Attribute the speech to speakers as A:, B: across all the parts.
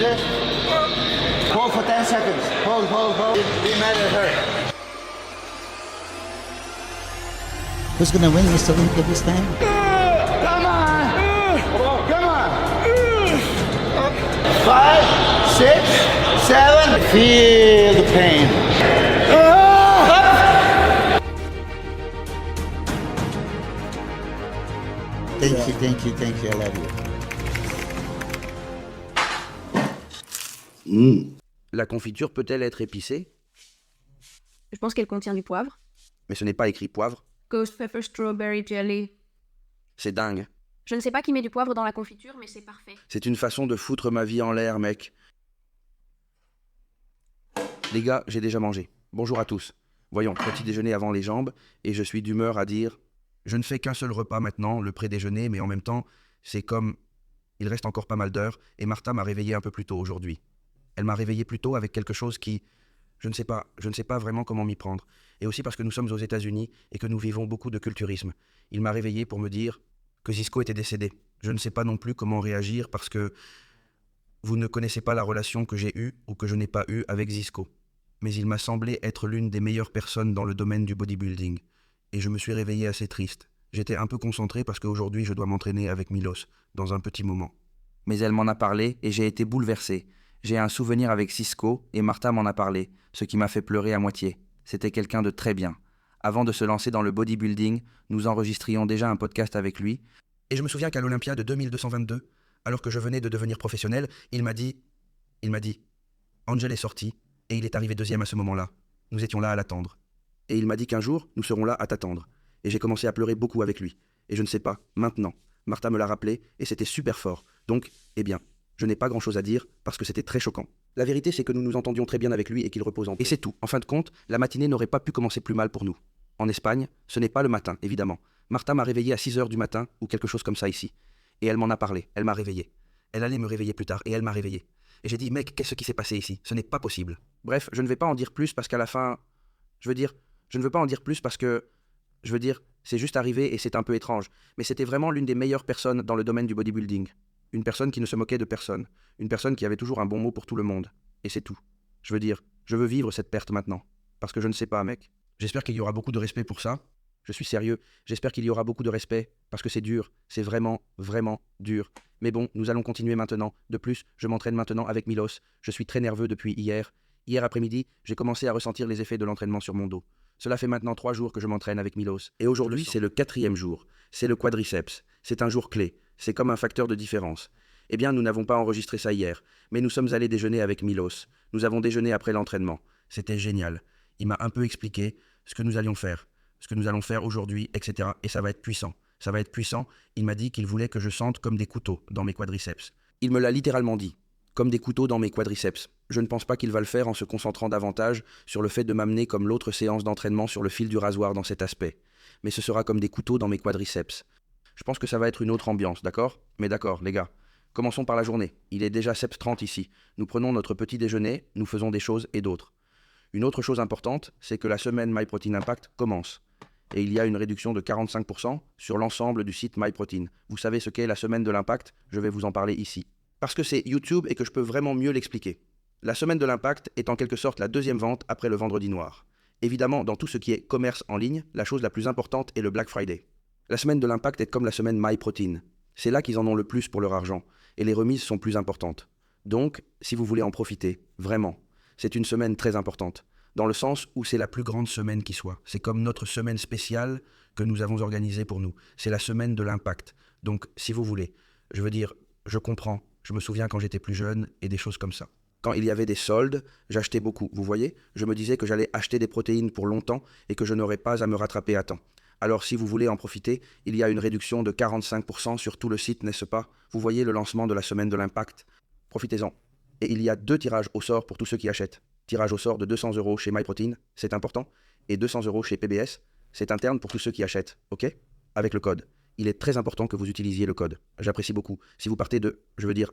A: this. Hold for 10 seconds. Hold. Be mad at her.
B: Who's gonna win, Mr. Olympia, this time?
A: Come on. Come on. 5, 6, 7. Feel the pain.
B: Thank you, I love you.
C: La confiture peut-elle être épicée?
D: Je pense qu'elle contient du poivre.
C: Mais ce n'est pas écrit poivre.
D: Ghost pepper strawberry jelly.
C: C'est dingue.
D: Je ne sais pas qui met du poivre dans la confiture, mais c'est parfait.
C: C'est une façon de foutre ma vie en l'air, mec. Les gars, j'ai déjà mangé. Bonjour à tous. Voyons, petit déjeuner avant les jambes, et je suis d'humeur à dire... Je ne fais qu'un seul repas maintenant, le pré-déjeuner, mais en même temps, c'est comme... Il reste encore pas mal d'heures, et Martha m'a réveillé un peu plus tôt aujourd'hui. Elle m'a réveillé plus tôt avec quelque chose qui... Je ne sais pas vraiment comment m'y prendre. Et aussi parce que nous sommes aux États-Unis et que nous vivons beaucoup de culturisme. Il m'a réveillé pour me dire que Zizko était décédé. Je ne sais pas non plus comment réagir parce que vous ne connaissez pas la relation que j'ai eue ou que je n'ai pas eue avec Zizko. Mais il m'a semblé être l'une des meilleures personnes dans le domaine du bodybuilding. Et je me suis réveillé assez triste. J'étais un peu concentré parce qu'aujourd'hui je dois m'entraîner avec Milos, dans un petit moment. Mais elle m'en a parlé et j'ai été bouleversé. J'ai un souvenir avec Zizko et Martha m'en a parlé, ce qui m'a fait pleurer à moitié. C'était quelqu'un de très bien. Avant de se lancer dans le bodybuilding, nous enregistrions déjà un podcast avec lui. Et je me souviens qu'à l'Olympia de 2222, alors que je venais de devenir professionnel, il m'a dit, Angel est sorti et il est arrivé deuxième à ce moment-là. Nous étions là à l'attendre. Et il m'a dit qu'un jour, nous serons là à t'attendre. Et j'ai commencé à pleurer beaucoup avec lui. Et je ne sais pas, maintenant. Martha me l'a rappelé et c'était super fort. Donc, eh bien, je n'ai pas grand-chose à dire parce que c'était très choquant. La vérité, c'est que nous nous entendions très bien avec lui et qu'il repose en paix. Et c'est tout. En fin de compte, la matinée n'aurait pas pu commencer plus mal pour nous. En Espagne, ce n'est pas le matin, évidemment. Martha m'a réveillé à 6h du matin ou quelque chose comme ça ici. Et elle m'en a parlé, elle m'a réveillé. Elle allait me réveiller plus tard et elle m'a réveillé. Et j'ai dit, mec, qu'est-ce qui s'est passé ici? Ce n'est pas possible. Bref, je ne vais pas en dire plus parce qu'à la fin... Je ne veux pas en dire plus parce que... c'est juste arrivé et c'est un peu étrange. Mais c'était vraiment l'une des meilleures personnes dans le domaine du bodybuilding. Une personne qui ne se moquait de personne. Une personne qui avait toujours un bon mot pour tout le monde. Et c'est tout. Je veux vivre cette perte maintenant. Parce que je ne sais pas, mec. J'espère qu'il y aura beaucoup de respect pour ça. Je suis sérieux. J'espère qu'il y aura beaucoup de respect. Parce que c'est dur. C'est vraiment, vraiment dur. Mais bon, nous allons continuer maintenant. De plus, je m'entraîne maintenant avec Milos. Je suis très nerveux depuis hier. Hier après-midi, j'ai commencé à ressentir les effets de l'entraînement sur mon dos. Cela fait maintenant 3 jours que je m'entraîne avec Milos. Et aujourd'hui, c'est le 4e jour. C'est le quadriceps. C'est un jour clé. C'est comme un facteur de différence. Eh bien, nous n'avons pas enregistré ça hier. Mais nous sommes allés déjeuner avec Milos. Nous avons déjeuné après l'entraînement. C'était génial. Il m'a un peu expliqué ce que nous allions faire. Ce que nous allons faire aujourd'hui, etc. Et ça va être puissant. Ça va être puissant. Il m'a dit qu'il voulait que je sente comme des couteaux dans mes quadriceps. Il me l'a littéralement dit. Comme des couteaux dans mes quadriceps. Je ne pense pas qu'il va le faire en se concentrant davantage sur le fait de m'amener comme l'autre séance d'entraînement sur le fil du rasoir dans cet aspect. Mais ce sera comme des couteaux dans mes quadriceps. Je pense que ça va être une autre ambiance, d'accord? Mais d'accord, les gars. Commençons par la journée. Il est déjà 7h30 ici. Nous prenons notre petit déjeuner, nous faisons des choses et d'autres. Une autre chose importante, c'est que la semaine MyProtein Impact commence. Et il y a une réduction de 45% sur l'ensemble du site MyProtein. Vous savez ce qu'est la semaine de l'impact? Je vais vous en parler ici. Parce que c'est YouTube et que je peux vraiment mieux l'expliquer. La semaine de l'impact est en quelque sorte la 2e vente après le vendredi noir. Évidemment, dans tout ce qui est commerce en ligne, la chose la plus importante est le Black Friday. La semaine de l'impact est comme la semaine MyProtein. C'est là qu'ils en ont le plus pour leur argent, et les remises sont plus importantes. Donc, si vous voulez en profiter, vraiment, c'est une semaine très importante, dans le sens où c'est la plus grande semaine qui soit. C'est comme notre semaine spéciale que nous avons organisée pour nous. C'est la semaine de l'impact. Donc, si vous voulez, je comprends. Je me souviens quand j'étais plus jeune et des choses comme ça. Quand il y avait des soldes, j'achetais beaucoup, vous voyez? Je me disais que j'allais acheter des protéines pour longtemps et que je n'aurais pas à me rattraper à temps. Alors si vous voulez en profiter, il y a une réduction de 45% sur tout le site, n'est-ce pas? Vous voyez le lancement de la semaine de l'impact. Profitez-en. Et il y a 2 tirages au sort pour tous ceux qui achètent. Tirage au sort de 200 € chez MyProtein, c'est important, et 200 € chez PBS, c'est interne pour tous ceux qui achètent, ok? Avec le code. Il est très important que vous utilisiez le code. J'apprécie beaucoup. Si vous partez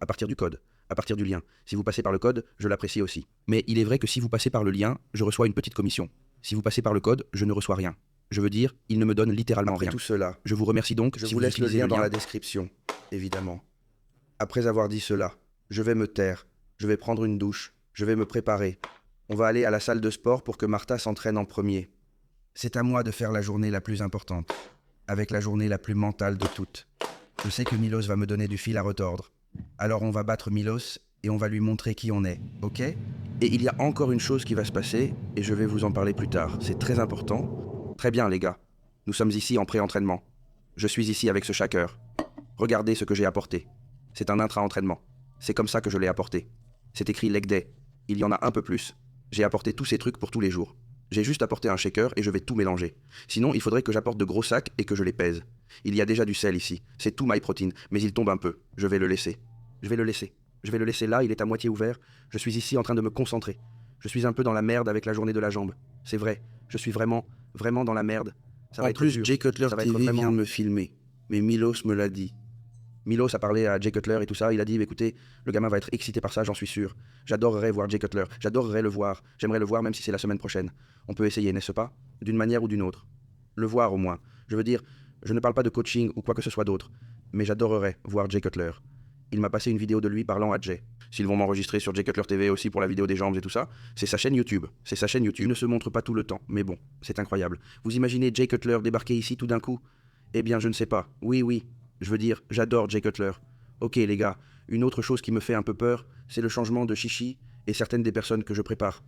C: à partir du code, à partir du lien. Si vous passez par le code, je l'apprécie aussi. Mais il est vrai que si vous passez par le lien, je reçois une petite commission. Si vous passez par le code, je ne reçois rien. Je veux dire, il ne me donne littéralement rien. Tout cela, je vous remercie donc. Je vous laisse le lien dans la description, évidemment. Après avoir dit cela, je vais me taire Je vais prendre une douche. Je vais me préparer. On va aller à la salle de sport pour que Martha s'entraîne en premier. C'est à moi de faire la journée la plus importante, avec la journée la plus mentale de toutes. Je sais que Milos va me donner du fil à retordre. Alors on va battre Milos et on va lui montrer qui on est, ok? Et il y a encore une chose qui va se passer, et je vais vous en parler plus tard. C'est très important. Très bien, les gars. Nous sommes ici en pré-entraînement. Je suis ici avec ce shaker. Regardez ce que j'ai apporté. C'est un intra-entraînement. C'est comme ça que je l'ai apporté. C'est écrit leg day. Il y en a un peu plus. J'ai apporté tous ces trucs pour tous les jours. J'ai juste apporté un shaker et je vais tout mélanger. Sinon, il faudrait que j'apporte de gros sacs et que je les pèse. Il y a déjà du sel ici. C'est tout MyProtein, mais il tombe un peu. Je vais le laisser. Je vais le laisser. Je vais le laisser là, il est à moitié ouvert. Je suis ici en train de me concentrer. Je suis un peu dans la merde avec la journée de la jambe. C'est vrai. Je suis vraiment dans la merde. Ça va
E: En
C: être
E: plus,
C: dur.
E: Jay Cutler
C: Ça va être
E: TV
C: vraiment-
E: vient de me filmer. Mais Milos me l'a dit.
C: Milos a parlé à Jay Cutler et tout ça, il a dit écoutez, le gamin va être excité par ça, j'en suis sûr. J'adorerais voir Jay Cutler, j'adorerais le voir. J'aimerais le voir même si c'est la semaine prochaine. On peut essayer, n'est-ce pas? D'une manière ou d'une autre. Le voir au moins. Je veux dire, je ne parle pas de coaching ou quoi que ce soit d'autre, mais j'adorerais voir Jay Cutler. Il m'a passé une vidéo de lui parlant à Jay. S'ils vont m'enregistrer sur Jay Cutler TV aussi pour la vidéo des jambes et tout ça, c'est sa chaîne YouTube. C'est sa chaîne YouTube. Il ne se montre pas tout le temps, mais bon, c'est incroyable. Vous imaginez Jay Cutler débarquer ici tout d'un coup? Eh bien, je ne sais pas. Oui. Je veux dire, j'adore Jay Cutler. Ok les gars, une autre chose qui me fait un peu peur, c'est le changement de chichi et certaines des personnes que je prépare.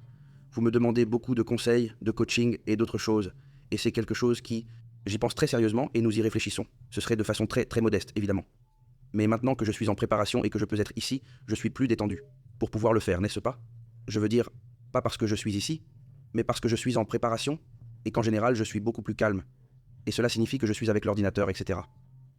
C: Vous me demandez beaucoup de conseils, de coaching et d'autres choses. Et c'est quelque chose qui... J'y pense très sérieusement et nous y réfléchissons. Ce serait de façon très modeste, évidemment. Mais maintenant que je suis en préparation et que je peux être ici, je suis plus détendu. Pour pouvoir le faire, n'est-ce pas? Je veux dire, pas parce que je suis ici, mais parce que je suis en préparation et qu'en général je suis beaucoup plus calme. Et cela signifie que je suis avec l'ordinateur, etc.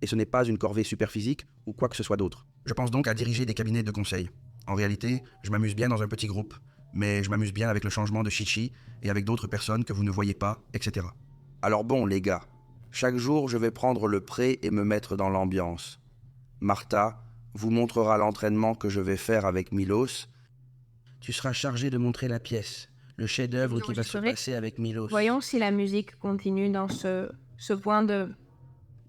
C: Et ce n'est pas une corvée super physique ou quoi que ce soit d'autre. Je pense donc à diriger des cabinets de conseil. En réalité, je m'amuse bien dans un petit groupe, mais je m'amuse bien avec le changement de chichi et avec d'autres personnes que vous ne voyez pas, etc. Alors bon, les gars, chaque jour je vais prendre le pré et me mettre dans l'ambiance. Martha vous montrera l'entraînement que je vais faire avec Milos. Tu seras chargé de montrer la pièce, le chef-d'œuvre
D: Vous
C: qui va se
D: enregistrerez?
C: passer avec Milos.
D: Voyons si la musique continue dans ce point de...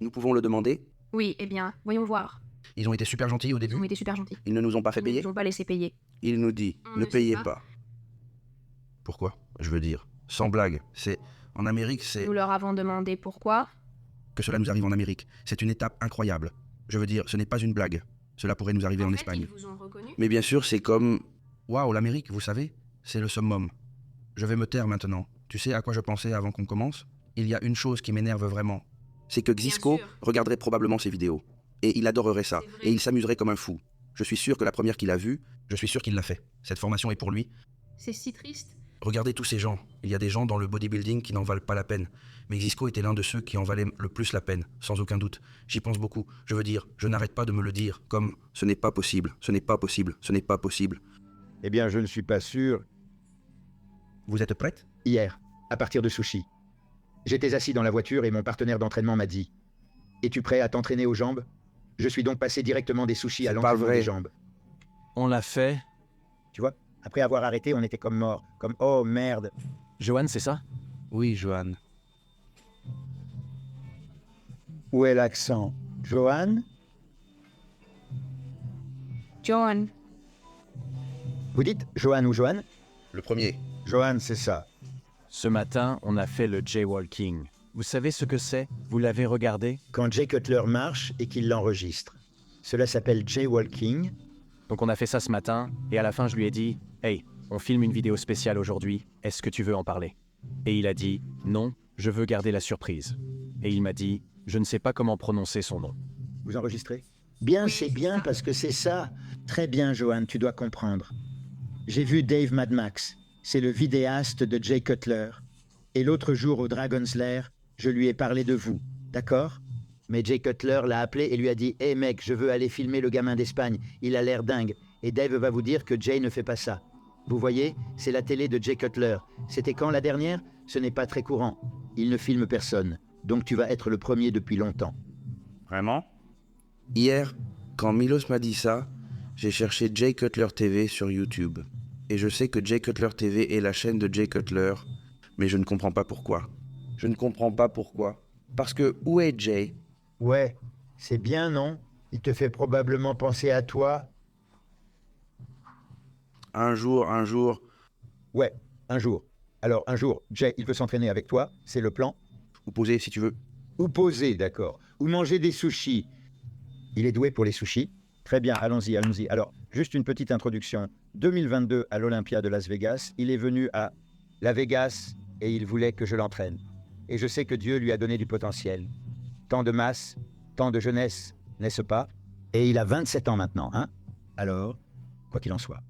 C: Nous pouvons le demander.
D: Oui, eh bien, voyons voir.
C: Ils ont été super gentils au
D: Ils
C: début.
D: ont été super gentils.
C: Ils ne nous ont pas fait
D: Ils
C: payer.
D: ne nous ont pas laissé payer.
E: Il nous dit,
D: On
E: ne
D: ne sait
E: payez
D: pas.
E: pas.
C: Pourquoi? Je veux dire, sans blague. C'est en Amérique, c'est
D: Nous leur avons demandé pourquoi.
C: que cela nous arrive en Amérique. C'est une étape incroyable. Je veux dire, ce n'est pas une blague. Cela pourrait nous arriver en
D: fait,
C: Espagne.
D: ils vous ont reconnu.
E: Mais bien sûr, c'est comme...
C: Waouh, l'Amérique, vous savez, c'est le summum. Je vais me taire maintenant. Tu sais à quoi je pensais avant qu'on commence? Il y a une chose qui m'énerve vraiment. C'est que Xisco
D: sûr.
C: regarderait probablement ces vidéos. Et il adorerait ça.
D: C'est vrai.
C: Et il s'amuserait comme un fou. Je suis sûr que la première qu'il a vue, je suis sûr qu'il l'a fait. Cette formation est pour lui.
D: C'est si triste.
C: Regardez tous ces gens. Il y a des gens dans le bodybuilding qui n'en valent pas la peine. Mais Xisco était l'un de ceux qui en valaient le plus la peine, sans aucun doute. J'y pense beaucoup. Je veux dire, je n'arrête pas de me le dire, comme « ce n'est pas possible, ce n'est pas possible, ce n'est pas possible
F: Eh bien, je ne suis pas sûr. »
C: Vous êtes prête?
F: Hier, à partir de sushi. J'étais assis dans la voiture et mon partenaire d'entraînement m'a dit « Es-tu prêt à t'entraîner aux jambes ?» Je suis donc passé directement des sushis à
E: C'est pas
F: l'entraînement
E: vrai.
F: des jambes.
G: On l'a fait.
F: Tu vois, après avoir arrêté, on était comme mort. Comme « Oh merde !»
G: Johan, c'est ça?
E: Oui, Johan.
F: Où est l'accent? Johan?
D: John,
F: Vous dites Johan ou Johan?
C: Le premier.
F: Johan, c'est ça.
G: Ce matin, on a fait le jaywalking. Vous savez ce que c'est? Vous l'avez regardé?
F: Quand Jay Cutler marche et qu'il l'enregistre. Cela s'appelle jaywalking.
G: Donc on a fait ça ce matin, et à la fin je lui ai dit « Hey, on filme une vidéo spéciale aujourd'hui, est-ce que tu veux en parler ?» Et il a dit « Non, je veux garder la surprise. » Et il m'a dit « Je ne sais pas comment prononcer son nom.
F: Vous enregistrez? Bien, c'est bien parce que c'est ça. Très bien, Johan, tu dois comprendre. J'ai vu Dave Mad Max. C'est le vidéaste de Jay Cutler. Et l'autre jour au Dragon's Lair, je lui ai parlé de vous. D'accord? Mais Jay Cutler l'a appelé et lui a dit « Hey mec, je veux aller filmer le gamin d'Espagne. Il a l'air dingue. » Et Dave va vous dire que Jay ne fait pas ça. Vous voyez, c'est la télé de Jay Cutler. C'était quand la dernière? Ce n'est pas très courant. Il ne filme personne. Donc tu vas être le premier depuis longtemps.
E: Vraiment?
C: Hier, quand Milos m'a dit ça, j'ai cherché Jay Cutler TV sur YouTube. Et je sais que Jay Cutler TV est la chaîne de Jay Cutler, mais je ne comprends pas pourquoi. Je ne comprends pas pourquoi. Parce que où est Jay?
F: Ouais, c'est bien, non? Il te fait probablement penser à toi.
C: un jour.
F: Ouais, un jour. Alors, un jour, Jay, il veut s'entraîner avec toi, c'est le plan.
C: Ou poser si tu veux.
F: Ou poser, d'accord. Ou manger des sushis. Il est doué pour les sushis. Très bien, allons-y, allons-y. Alors, juste une petite introduction. 2022 à l'Olympia de Las Vegas, il est venu à La Vegas et il voulait que je l'entraîne. Et je sais que Dieu lui a donné du potentiel. Tant de masse, tant de jeunesse, n'est-ce pas? Et il a 27 ans maintenant, hein? Alors, quoi qu'il en soit,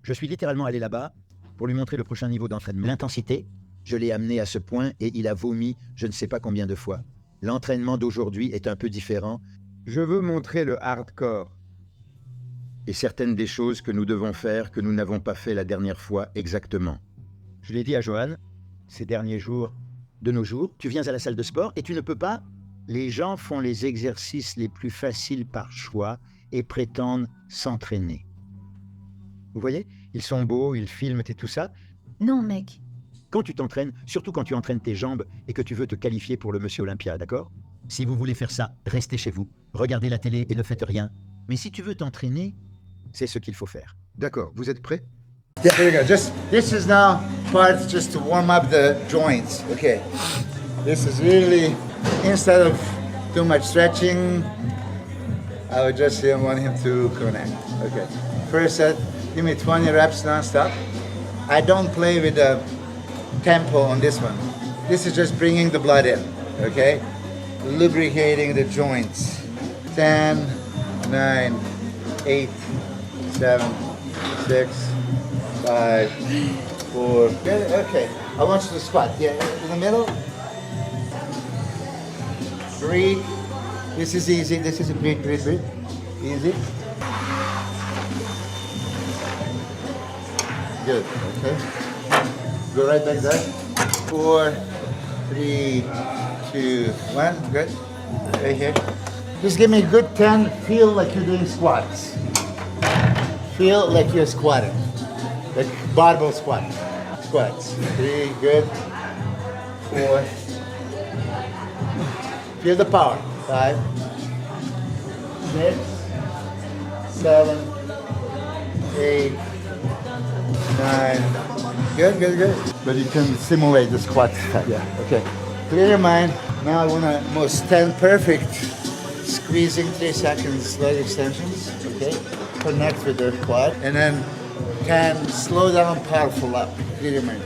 F: je suis littéralement allé là-bas pour lui montrer le prochain niveau d'entraînement. L'intensité, je l'ai amené à ce point et il a vomi je ne sais pas combien de fois. L'entraînement d'aujourd'hui est un peu différent. Je veux montrer le hardcore. Et certaines des choses que nous devons faire que nous n'avons pas fait la dernière fois exactement. Je l'ai dit à Johan, ces derniers jours, de nos jours, tu viens à la salle de sport et tu ne peux pas. Les gens font les exercices les plus faciles par choix et prétendent s'entraîner. Vous voyez? Ils sont beaux, ils filment et tout ça.
H: Non, mec.
F: Quand tu t'entraînes, surtout quand tu entraînes tes jambes et que tu veux te qualifier pour le Monsieur Olympia, d'accord? Si vous voulez faire ça, restez chez vous, regardez la télé et ne faites rien. Mais si tu veux t'entraîner, c'est ce qu'il faut faire. D'accord, vous êtes prêts?
A: Yeah, here we go. Just this is now part just to warm up the joints. Okay. This is really instead of too much stretching, I would just want him to connect. Okay. First set, give me 20 reps non-stop. I don't play with the tempo on this one. This is just bringing the blood in. Okay. Lubricating the joints. 10, 9, 8, 7, 6, 5, 4. Good. Okay. I want you to squat. Yeah, in the middle. Breathe. This is easy. This is a breathe. Easy. Good. Okay. Go right back there. 4, 3, 2, 1. Good. Right here. Just give me a good 10. Feel like you're doing squats. Feel like you're squatting. Like barbell squat. Squats. 3, good. 4. Feel the power. 5, 6, 7, 8, 9. Good, good, good. But you can simulate the squat. Yeah. Okay. Clear your mind. Now I want to most stand perfect. Squeezing 3 seconds leg extensions. Okay. Connect with the quad. And then can slow down, powerful up. Clear your mind.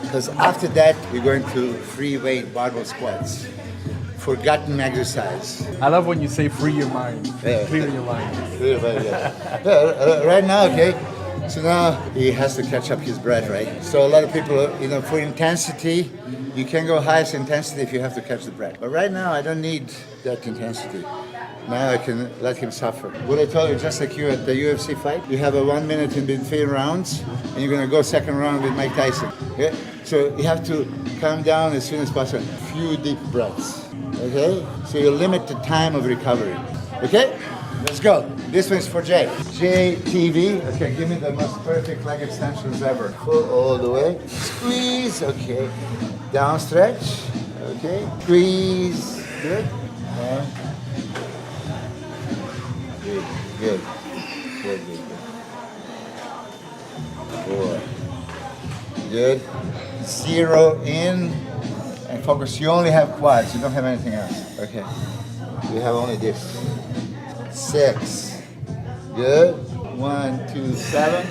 A: Because after that, we're going to free weight barbell squats. Forgotten exercise.
I: I love when you say free your mind.
A: Yeah.
I: Clear your mind.
A: Clear your mind, yeah. Right now, okay. So now he has to catch up his breath, right? So a lot of people, for intensity, you can go highest intensity if you have to catch the breath. But right now, I don't need that intensity. Now I can let him suffer. What I told you, just like you at the UFC fight, you have a 1 minute in between rounds, and you're gonna go second round with Mike Tyson. Okay? So you have to calm down as soon as possible. Few deep breaths. Okay? So you limit the time of recovery. Okay? Let's go. This one's for Jay. JTV. Okay, give me the most perfect leg extensions ever. Full all the way. Squeeze. Okay. Down stretch. Okay. Squeeze. Good. Good. Good. Good, good, good. 4. Good. 0 in. And focus. You only have quads. You don't have anything else. Okay. You have only this. 6. Good. 1, 2, 7.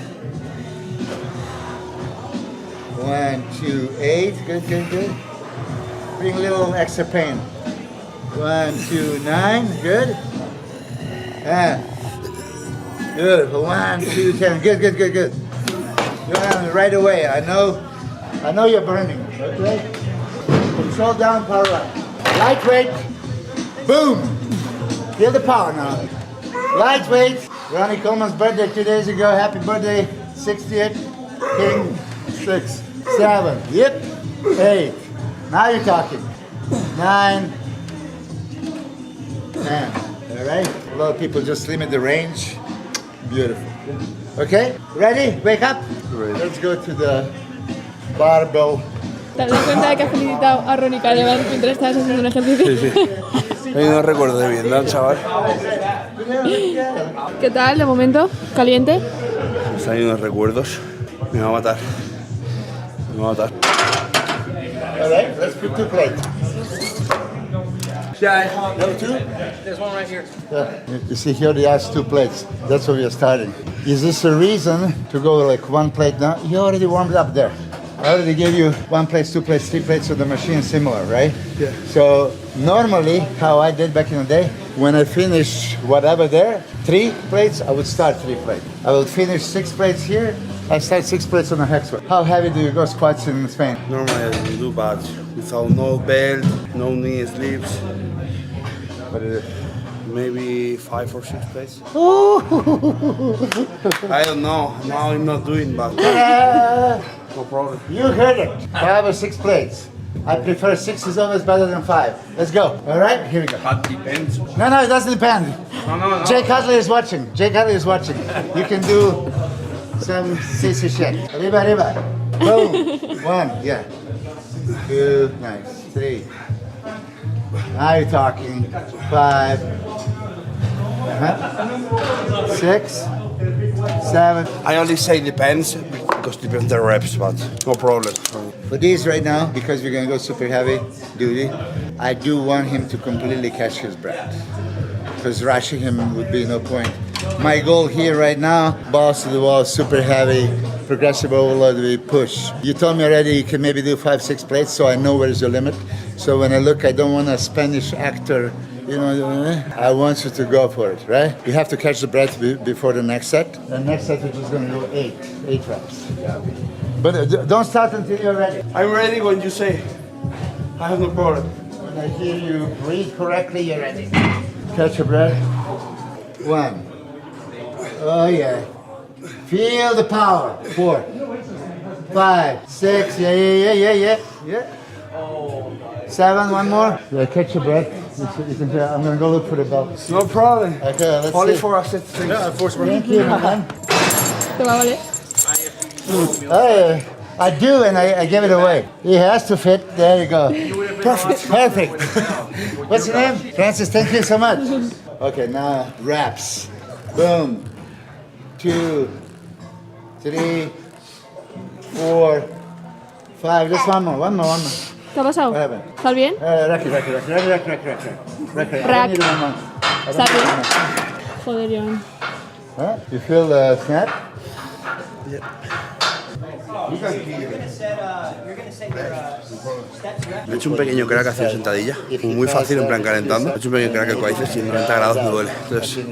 A: 1, 2, 8. Good, good, good. Bring a little extra pain. 1, 2, 9. Good. And good. 1, 2, 10. Good, good, good, good. Good. Right away. I know you're burning. Okay. Control down, power up. Lightweight. Boom. Feel the power now. Lightweight. Ronnie Coleman's birthday 2 days ago. Happy birthday. 60th. King. 6, 7. Yep. 8. Now you're talking. 9. 10. All right. A lot of people just limit the range. Beautiful. Okay. Ready? Wake up. Let's go to the barbell.
H: ¿Te has dado cuenta de que has felicitado a Ronnie Coleman mientras estabas haciendo un ejercicio?
E: No recuerdo de bien, ¿no, chaval?
H: ¿Qué tal de momento? ¿Caliente?
E: Están ahí unos recuerdos. Me va a matar. Me va a matar.
A: All right, let's put 2 plates.
I: Yeah, I have.
A: You have 2?
I: There's one right here.
A: Yeah. You see here he has 2 plates. That's where we are starting. Is this a reason to go like 1 plate now? You already warmed up there. I already gave you 1 plate, 2 plates, 3 plates, so the machine is similar, right?
E: Yeah.
A: So normally, how I did back in the day, when I finish whatever there, 3 plates, I would start 3 plates. I will finish 6 plates here. I start 6 plates on the hex. How heavy do you go squats in Spain?
E: Normally I don't do bad. Without no belt, no knee sleeves.
A: What is it?
E: Maybe 5 or 6 plates. I don't know. Now I'm not doing bad. No problem.
A: You heard it. 5 or 6 plates. I prefer 6 is always better than 5. Let's go. All right, here we go.
E: That depends.
A: No, it doesn't depend.
E: No.
A: Jake Hadley is watching. Jake Hadley is watching. You can do some sissy shit. Arriba. Boom. 1, yeah. 2, nice. 3. Now you're talking. 5. 6. 7.
E: I only say depends because depends the reps, but no problem.
A: For these right now, because we're gonna go super heavy duty, I do want him to completely catch his breath. Because rushing him would be no point. My goal here right now, balls to the wall, super heavy, progressive overload, we push. You told me already you can maybe do 5, 6 plates, so I know where's your limit. So when I look, I don't want a Spanish actor, you know, I want you to go for it, right? You have to catch the breath before the next set. The next set we're just gonna do 8 reps. But don't start until you're ready.
E: I'm ready when you say. I have no problem.
A: When I hear you breathe correctly, you're ready. Catch your breath. 1. Oh yeah. Feel the power. 4. 5, 6. Yeah. 7. 1 more. Yeah, catch your breath. You can, I'm gonna go look for the belt.
E: No problem.
A: Okay, let's
E: Only
A: see.
E: for a set things. Yeah, of course.
A: Thank you, man.
H: ¿Te va a valer?
A: I do, and I give it away. He has to fit. There you go. Perfect. What's your name? Francis, thank you so much. Okay, now reps. Boom. 2, 3, 4, 5. Just one more.
H: ¿Qué ha pasado?
A: What happened?
H: ¿Estás bien?
A: Rack.
H: Rack. ¿Estás bien? Joder, Joan.
A: Huh? You feel the snap?
E: He hecho un pequeño crack hacia sentadilla, muy fácil en plan calentando. He hecho un pequeño crack en cuádriceps y en 90 grados me duele. Entonces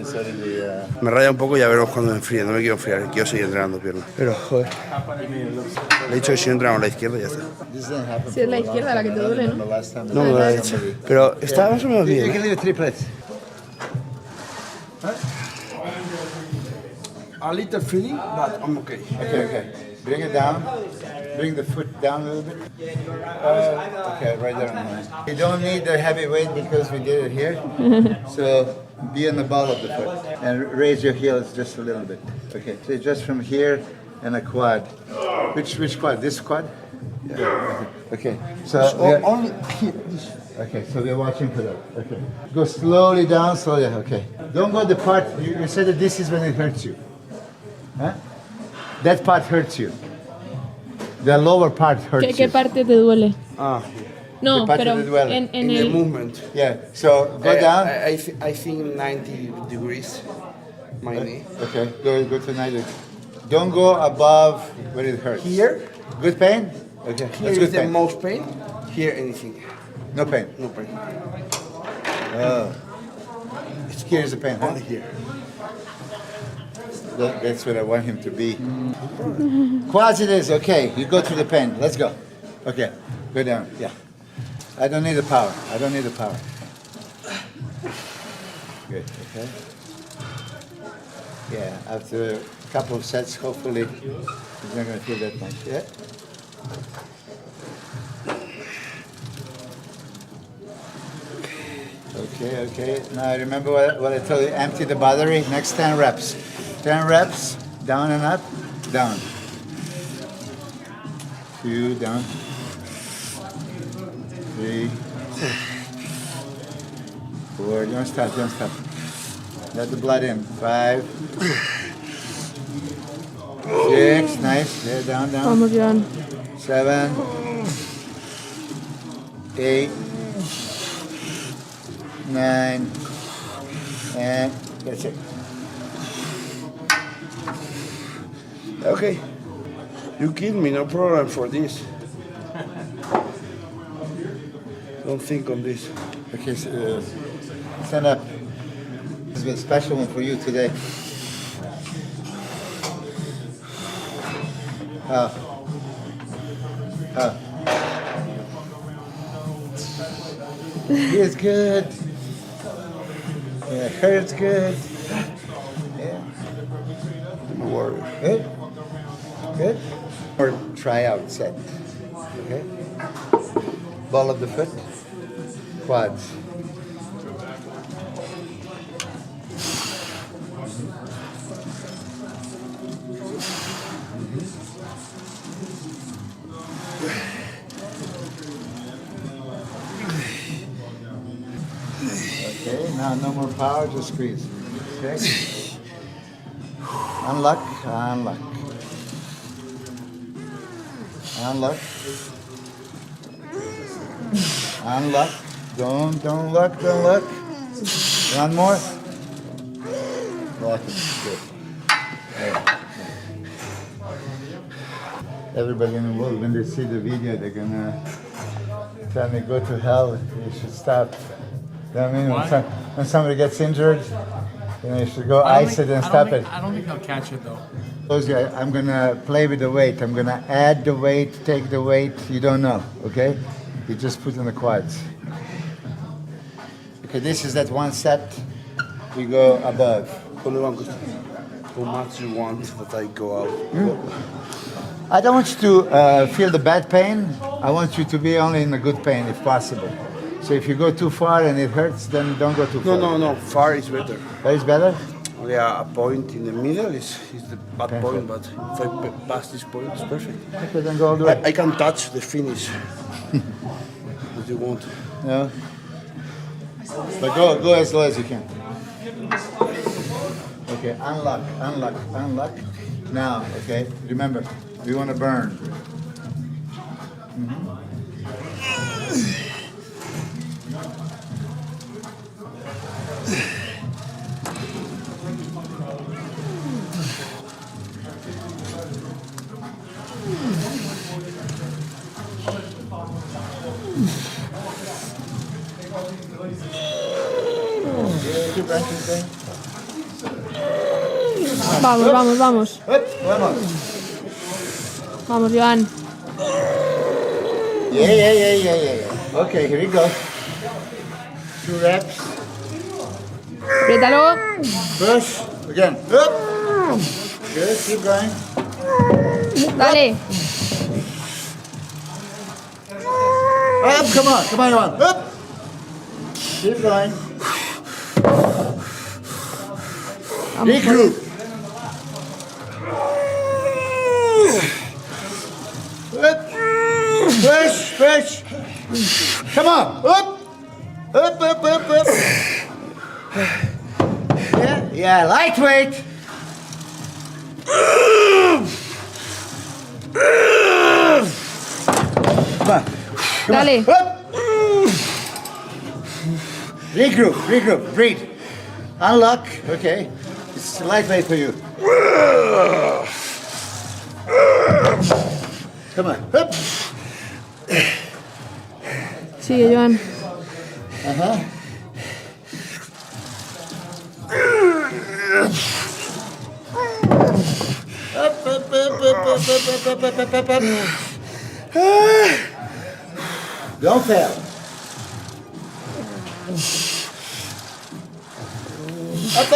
E: me raya un poco y ya veremos cuando me enfríe. No me quiero enfriar, quiero seguir entrenando piernas. Pero joder, le he dicho que si no entrenamos a la izquierda y ya está.
H: Si es la izquierda la que te duele, ¿no?
E: No me lo he hecho. Pero está más o menos
A: You
E: bien.
A: can leave 3 plates.
E: A little feeling, but I'm okay.
A: Okay. Bring it down. Bring the foot down a little bit. Okay, right there. You don't need the heavy weight because we did it here. So be on the ball of the foot and raise your heels just a little bit. Okay, so just from here and a quad. Which quad? This quad? Yeah. Okay. So
E: Only here.
A: okay, so we're watching for that. Okay. Go slowly down, slowly. Okay. Don't go the part. You said that this is when it hurts you. Huh? That part hurts you. The lower part hurts
H: ¿Qué
A: you.
H: parte te duele?
E: Ah,
H: No,
A: ¿Qué parte
H: pero
A: te duele?
H: en
E: in the
H: el...
E: movement.
A: Yeah. So go down.
E: I think 90 degrees, my knee.
A: Okay. Go to 90. Don't go above where it hurts.
E: Here?
A: Good pain. Okay.
E: Here
A: That's
E: is
A: good
E: the
A: pain.
E: most pain. Here anything.
A: No pain.
E: No pain.
A: Here's the pain. Huh?
E: Only here.
A: That's what I want him to be. Quads it is. Okay. You go through the pain. Let's go. Okay. Go down. Yeah. I don't need the power. Good. Okay. Yeah. After a couple of sets, hopefully, he's not going to feel that much. Yeah. Okay. Now remember what I told you. Empty the battery. Next 10 reps. 10 reps. Down and up. Down. 2 down. 3. 4. Don't stop. Let the blood in. 5. 6, nice. Yeah, down, down.
H: Vamos, Joan.
A: 7, 8, 9, and that's it.
E: Okay. You kill me, no problem for this. Don't think on this.
A: Okay, so, stand up. This is a special one for you today. Feels good. Yeah, hurts good. Yeah.
E: Don't worry.
A: Good. Good. Or tryout set. Okay. Ball of the foot. Quads. Okay, now no more power, just squeeze. Okay. Unlock, unlock. Unlock. Unlock. Don't look, don't look. One more. Lock it. Good. Yeah. Everybody in the world, when they see the video, they're gonna tell me, go to hell, you should stop. You know what I mean? When somebody gets injured, you should go ice it and stop it.
I: I don't think they'll catch it though.
A: I'm gonna play with the weight. I'm gonna add the weight, take the weight. You don't know, okay? You just put in the quads. Okay, this is that one set. We go above.
E: How much you want that I go out?
A: I don't want you to feel the bad pain. I want you to be only in the good pain if possible. So if you go too far and it hurts, then don't go too far.
E: No. Far is better.
A: That is better?
E: Only a point in the middle is the bad point, but if I pass this point, it's perfect.
A: Okay, then go all the way.
E: I can touch the finish. What you want?
A: No. But go as low as you can. Okay, unlock, unlock, unlock. Now, okay, remember, we want to burn.
H: Vamos, vamos, vamos.
A: Vamos.
H: Vamos, Joan.
A: Yeah. Okay, here we go. 2 reps.
H: Apriétalo.
A: Push. Again. Up. Good, keep going.
H: Dale.
A: Up, come on. Up. Keep going. Regroup. Up. Push. Come on. Up. Yeah, lightweight. Come on.
H: Dale.
A: Up. Regroup. Breathe. Unlock. Okay. It's lightweight for you. Come on. Up.
H: Sigue, Joan.
A: Up. Don't fail. Up.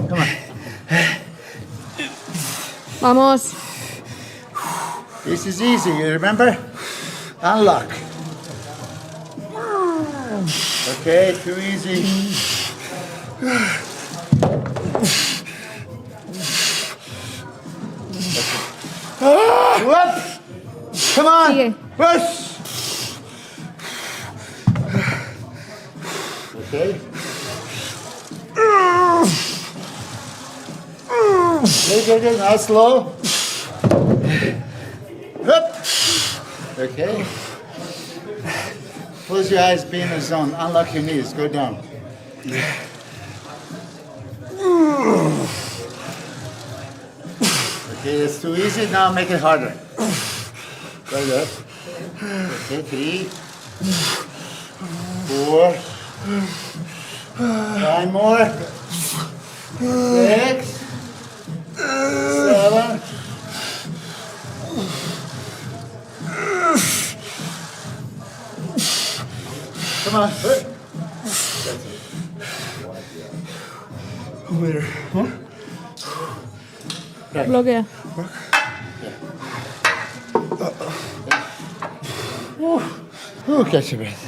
A: Come on.
H: Vamos.
A: This is easy, you remember? Unlock. Okay, too easy. Up. Come on.
H: Sigue.
A: Push. Okay. Good. Now slow. Up. Okay. Close your eyes, be in the zone. Unlock your knees. Go down. Okay, it's too easy. Now make it harder. Right up. Okay, 3, 4, 5 more. 6, 7. Come on.
H: Bloquea.
A: Ooh, catch your breath.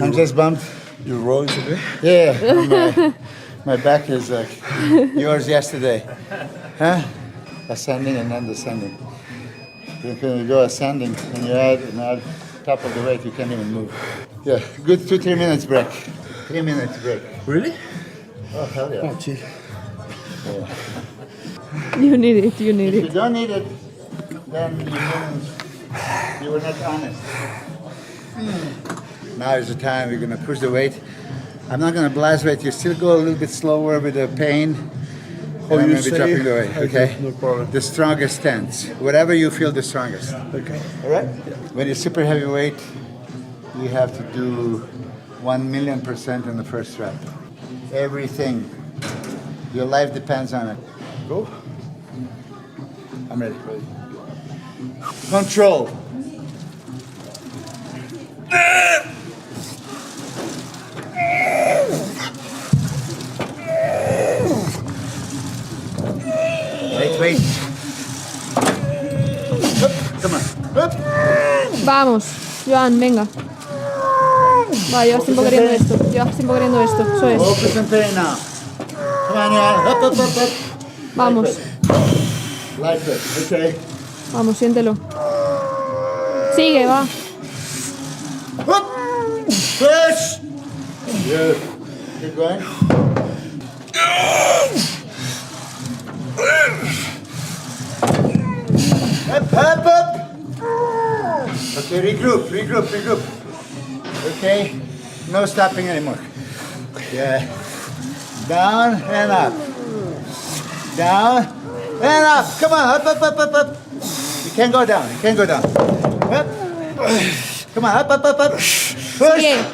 A: I'm just bummed.
E: Your roll is okay?
A: Yeah, my back is like yours yesterday. Huh? Ascending and then descending. When you go ascending and you add top of the weight, you can't even move. Yeah, good 2-3 minutes break. 3 minutes break.
E: Really?
A: Oh, hell yeah.
E: Oh, chill.
H: You need it.
A: If you don't need it, then you were not honest. Now is the time we're gonna push the weight. I'm not gonna blast weight. You still go a little bit slower with the pain.
E: Oh,
A: I'm
E: you
A: gonna be
E: say?
A: dropping the weight. Okay.
E: No problem.
A: The strongest stance. Whatever you feel the strongest.
E: Okay.
A: All right. When you're super heavyweight, you have to do 1,000,000% in the first rep. Everything. Your life depends on it. Go. I'm ready. Control. Wait. Up, come on. Up.
H: Vamos, Joan, venga. Va, llevas tiempo queriendo esto. Eso es.
A: Focus and pain now. Come on, Johan. Up.
H: Vamos,
A: Like it. Okay.
H: vamos, siéntelo. Sigue, va.
A: Up. Push. Good. Keep going. Up. Okay, regroup. Okay, no stopping anymore. Yeah. Down and up. Down and up. Come on, up. You can't go down. Up. Come on, up. Push.
H: Sigue.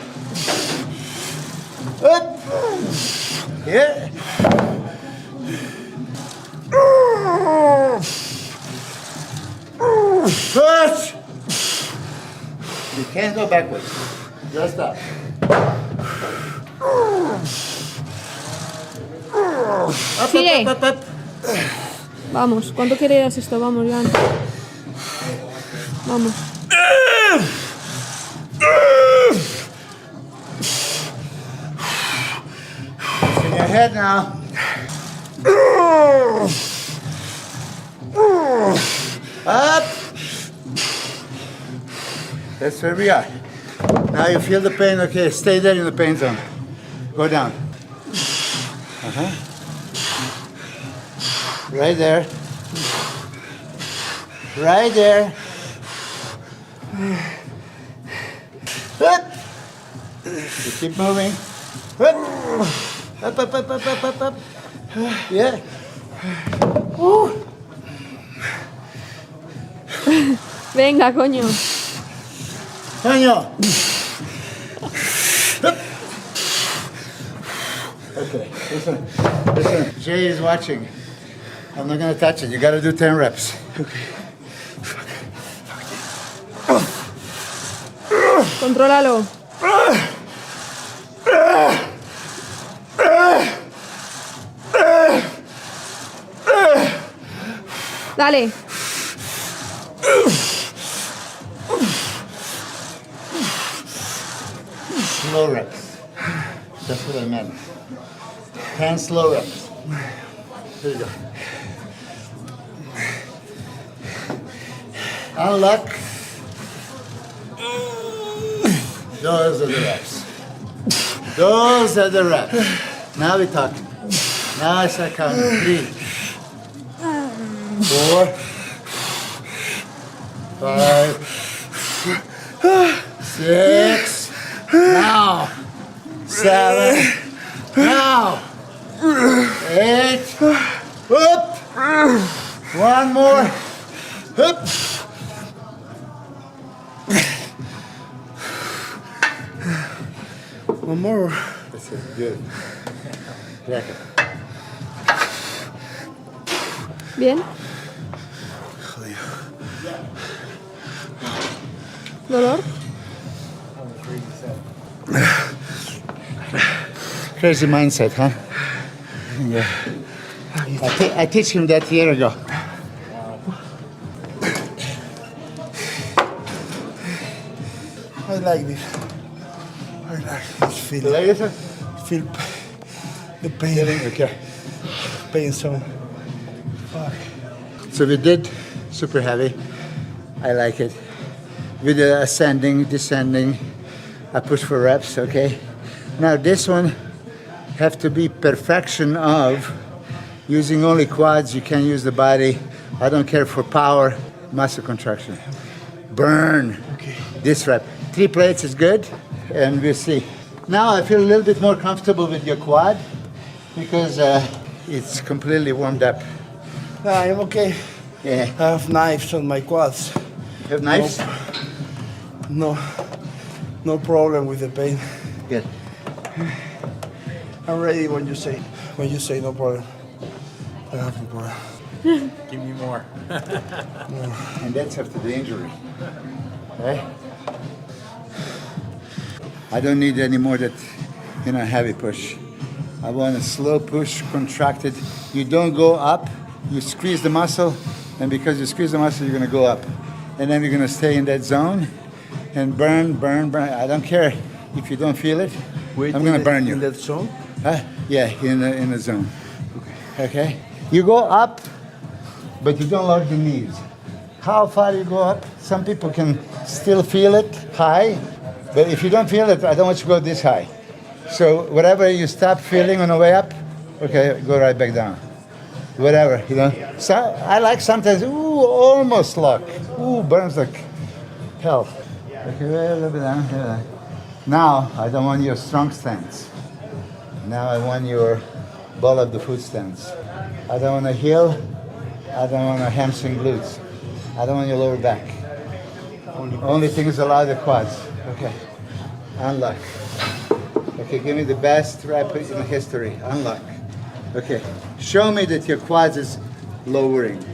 A: Up. Yeah. Push. You can't go backwards. Just up.
H: Sigue.
A: Up.
H: Vamos, ¿cuánto querías esto? Vamos, Joan. Vamos.
A: It's in your head now. Up. That's where we are. Now you feel the pain. Okay, stay there in the pain zone. Go down. Right there. Up. You keep moving. Up. Yeah.
H: Venga, coño.
A: Coño. Okay, listen. Jay is watching. I'm not gonna touch it. You gotta do 10 reps.
H: Contrólalo. Dale.
A: Slow reps. That's what I meant. 10 slow reps. Here you go. Unlock. Those are the reps. Now we're talking. Now I start counting. 3, 4, 5, 6. Now. 7. Now. 8. Up. 1 more. Up.
E: One more.
A: That's it. Good. Record.
H: Bien. ¿Dolor?
A: Crazy mindset, huh? Yeah. I teach him that a year ago.
E: I like this. I like this
A: You
E: feeling.
A: like it, sir?
E: Feel the pain.
A: Okay.
E: Pain so. Fuck.
A: So we did super heavy. I like it. With the ascending, descending, I push for reps, okay? Now this one have to be perfection of using only quads. You can't use the body. I don't care for power, muscle contraction. Burn.
E: Okay.
A: This rep. 3 plates is good, and we'll see. Now I feel a little bit more comfortable with your quad because it's completely warmed up.
E: Nah, I'm okay.
A: Yeah.
E: I have knives on my quads.
A: You have knives?
E: No problem with the pain.
A: Good.
E: I'm ready when you say no problem. I have no problem.
I: Give me more.
A: And that's after the injury. Okay? I don't need any more that, heavy push. I want a slow push, contracted. You don't go up, you squeeze the muscle, and because you squeeze the muscle, you're gonna go up. And then you're gonna stay in that zone and burn, burn, burn. I don't care if you don't feel it. I'm gonna burn you.
E: In that zone?
A: Huh? Yeah, in the zone. Okay? You go up, but you don't lock the knees. How far you go up? Some people can still feel it high, but if you don't feel it, I don't want you to go this high. So whatever you stop feeling on the way up, okay, go right back down. Whatever, So I like sometimes, almost lock. Burns like hell. Okay, a little bit down. Yeah. Now, I don't want your strong stance. Now I want your ball of the foot stance. I don't want a heel. I don't want a hamstring glutes. I don't want your lower back. Only thing is allow the quads. Okay. Unlock. Okay, give me the best rep in history. Unlock. Okay. Show me that your quads is lowering.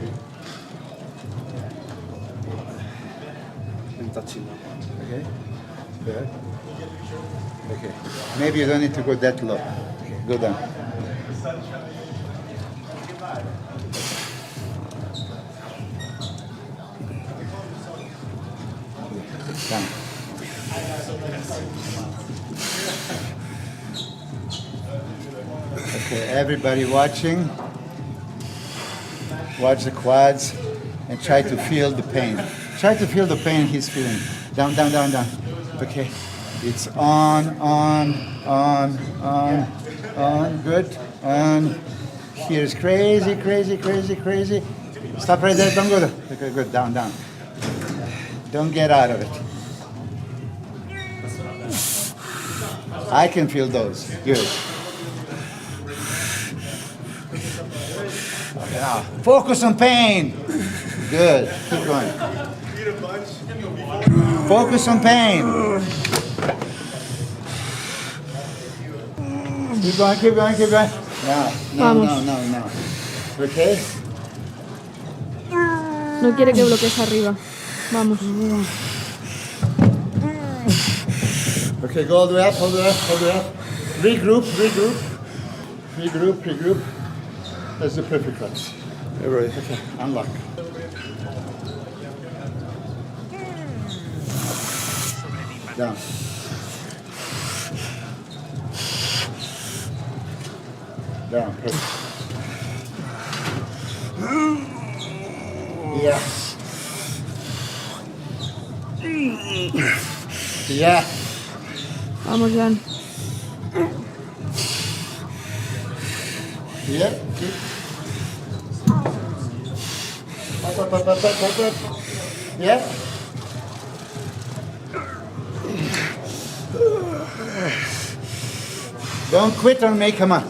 E: I'm touching now.
A: Okay. Good. Okay. Maybe you don't need to go that low. Okay. Go down. Down. Okay, everybody watching, watch the quads and try to feel the pain. Try to feel the pain he's feeling. Down, down, down, down. Okay, it's on. Good. On. Here's crazy, crazy, crazy, crazy. Stop right there. Don't go there. Okay, good. Down, down. Don't get out of it. I can feel those. Good. Now, focus on pain. Good. Keep going. Focus on pain. Keep going, keep going, keep going. No. Okay?
H: No quiere que bloquees arriba. Vamos.
A: Okay, go all the way up, all the way up, all the way up. Regroup. That's the perfect one.
E: Everybody.
A: Okay, unlock. Down. Down, perfect. Yeah. Yeah.
H: Vamos, Jan.
A: Yeah. Keep. Up. Yeah. Don't quit on me, come on.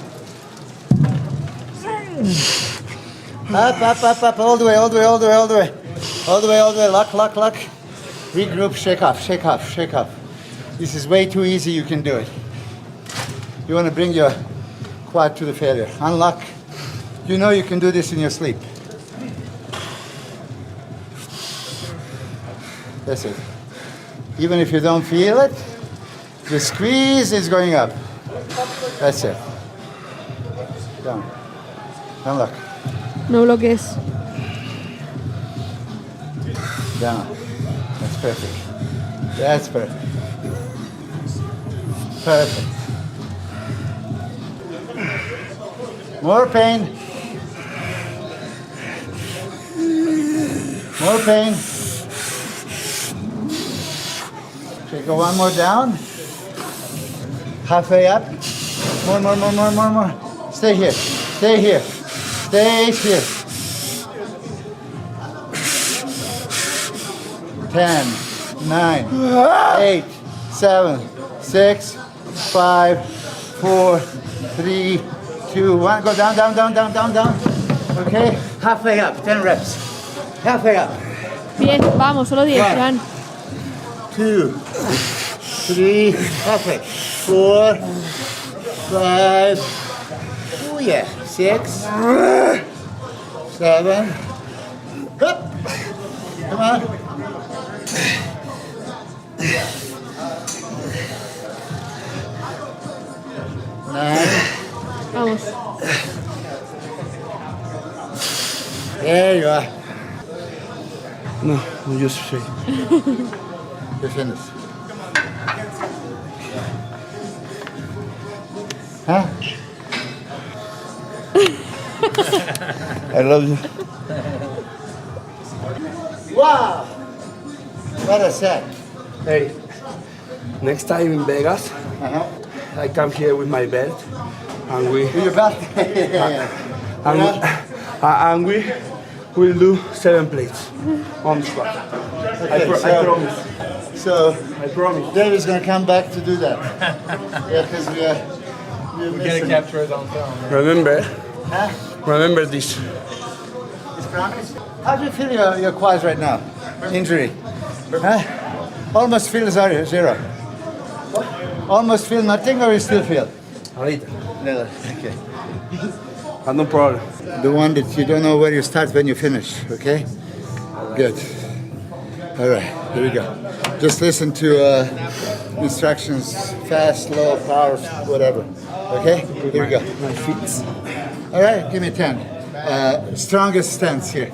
A: Up, all the way. All the way, lock. Regroup, shake off. This is way too easy, you can do it. You want to bring your quad to the failure. Unlock. You know you can do this in your sleep. That's it. Even if you don't feel it, the squeeze is going up. That's it. Down. Unlock.
H: No bloques.
A: Down. That's perfect. Perfect. More pain. Okay, go one more down. Halfway up. More. Stay here. 10, 9, 8, 7, 6, 5, 4, 3, 2, 1. Go down. Okay, halfway up, 10 reps. Halfway up.
H: Bien, vamos, solo 10, Joan.
A: 2, 3, halfway. 4, 5, oh yeah, 6, 7, up. Come on. 9.
H: Vamos.
A: There you are.
E: No, I'm just shaking.
A: You're finished. Huh?
E: I love you.
A: Wow! What a set.
E: Hey, next time in Vegas,
A: Uh-huh.
E: I come here with my belt, and we
A: You're back.
E: and we will do 7 plates on the spot. I promise.
A: So
E: I promise.
A: David's gonna come back to do that. Yeah, because we're
I: We gotta
A: missing.
I: capture it on film.
E: Remember,
A: Huh?
E: remember this.
A: It's promise. How do you feel your quads right now? Injury? Huh? Almost feel zero. Almost feel nothing, or you still feel?
E: A little.
A: No. Okay.
E: No problem.
A: The one that you don't know where you start when you finish, okay? Good. All right, here we go. Just listen to instructions, fast, slow, power, whatever. Okay? Here we go.
E: My feet.
A: All right, give me 10. Strongest stance here.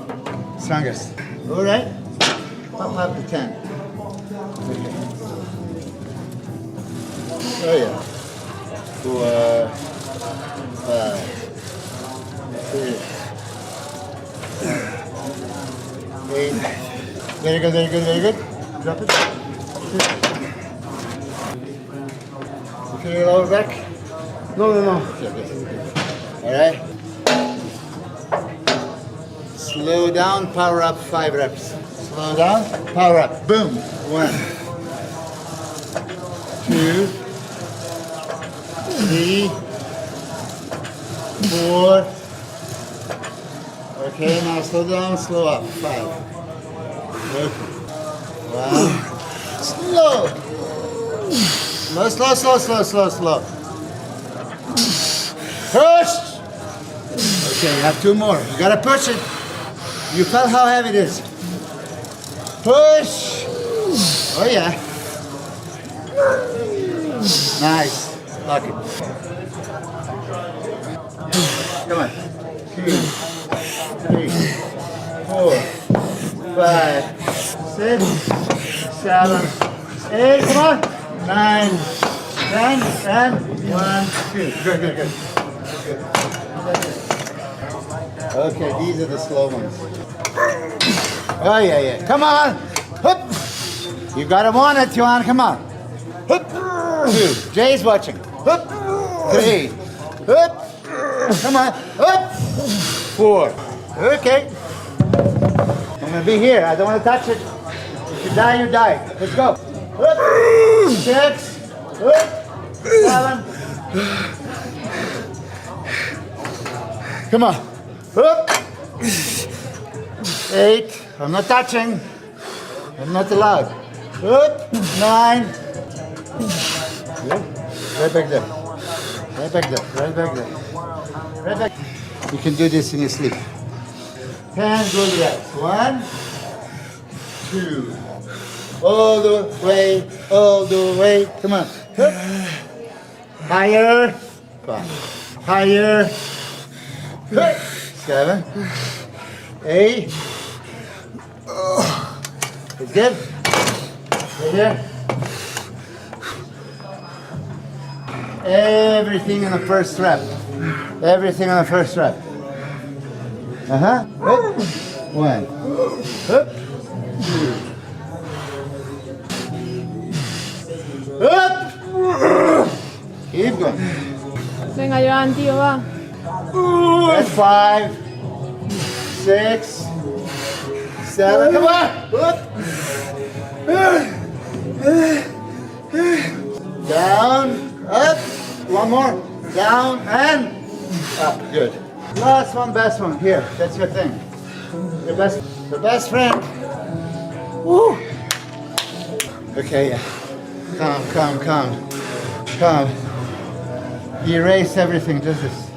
A: Strongest. All right? Pump up to 10. Okay. Oh, yeah. 4, 5, 6, 8. Very good. Drop it. You feel your lower back?
E: No.
A: Okay, good. All right. Slow down, power up, 5 reps. Slow down, power up. Boom. 1, 2, 3, 4. Okay, now slow down, slow up. 5. Good. 1. Slow. Slow. Push. Okay, you have 2 more. You gotta push it. You felt how heavy it is. Push. Oh yeah. Nice. Lock it. Come on. 2, 3, 4, 5, 6, 7, 8. Come on. 9, 10, and 1, 2. Good. Okay, these are the slow ones. Oh yeah. Come on. Hup. You gotta want it, Johan. Come on. Hup. 2. Jay's watching. Hup. 3. Hup. Come on. Up. 4. Okay. I'm gonna be here. I don't want to touch it. If you die, you die. Let's go. Up. 6. Up. 7. Come on. Up. 8. I'm not touching. I'm not allowed. Up. 9. Good. Right back there. Right back there. Right back there. Right back. You can do this in your sleep. 10, go to that. 1, 2. All the way, all the way. Come on. Up. Higher. 5. Higher. 7. 8. It's good. Right here. Everything in the first rep. Everything on the first rep. Up. 1. Up. 2. Up. Keep going.
H: Venga, Joan, tío, va.
A: That's 5. 6. 7. Come on. Up. Down. Up. One more. Down and up. Good. Last one, best one. Here. That's your thing. Your best friend. Woo. Okay. Yeah. Calm. Erase everything. Just this.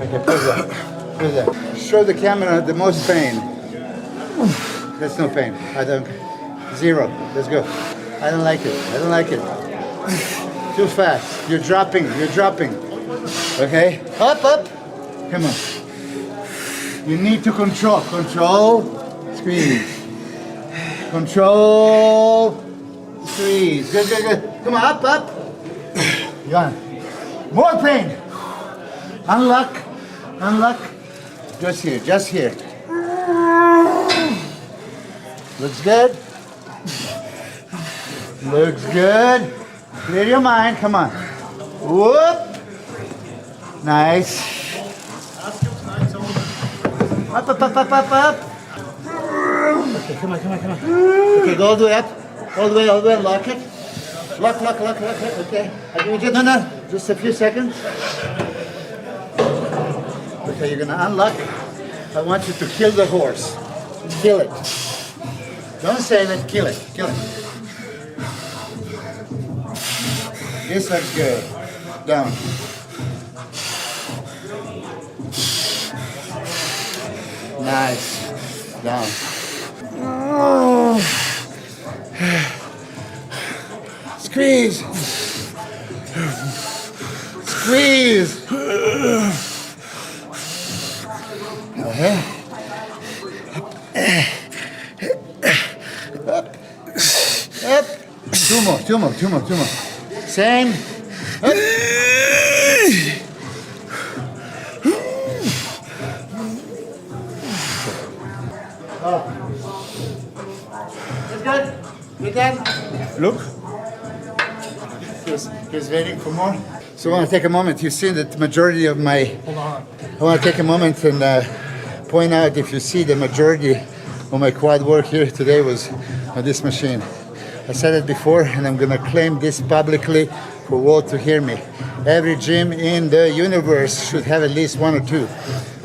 A: Okay. Put that. Show the camera the most pain. There's no pain. I don't. 0. Let's go. I don't like it. Too fast. You're dropping. Okay? Up. Come on. You need to control. Squeeze. Control. Squeeze. Good. Come on, up. Johan. More pain. Unlock. Just here. Looks good. Clear your mind. Come on. Whoop. Nice. Up. Okay, come on. Okay, go all the way up. All the way. Lock it. Lock it. Okay. No. Just a few seconds. Okay, you're gonna unlock. I want you to kill the horse. Kill it. Don't say it. Kill it. This looks good. Down. Nice. Down. Squeeze. Okay. Up. Two more. Same. Up. That's good. Good done. Look. He's waiting for more. So I want to take a moment. You see that the majority of my... Hold on. I want to take a moment and point out, if you see, the majority of my quad work here today was on this machine. I said it before, and I'm going to claim this publicly for world to hear me. Every gym in the universe should have at least 1 or 2.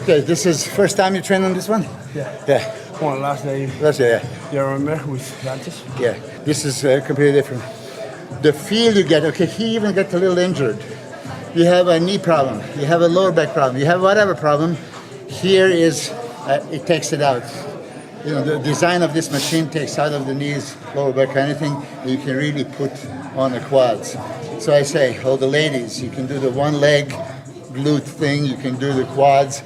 A: Okay, this is first time you train on this one? Yeah.
E: Well, last day.
A: Yeah.
E: You remember with Dantes?
A: Yeah, this is completely different. The feel you get, okay, he even got a little injured. You have a knee problem, you have a lower back problem, you have whatever problem, here is, it takes it out. You know, the design of this machine takes out of the knees, lower back, anything you can really put on the quads. So I say, all the ladies, you can do the one leg glute thing, you can do the quads,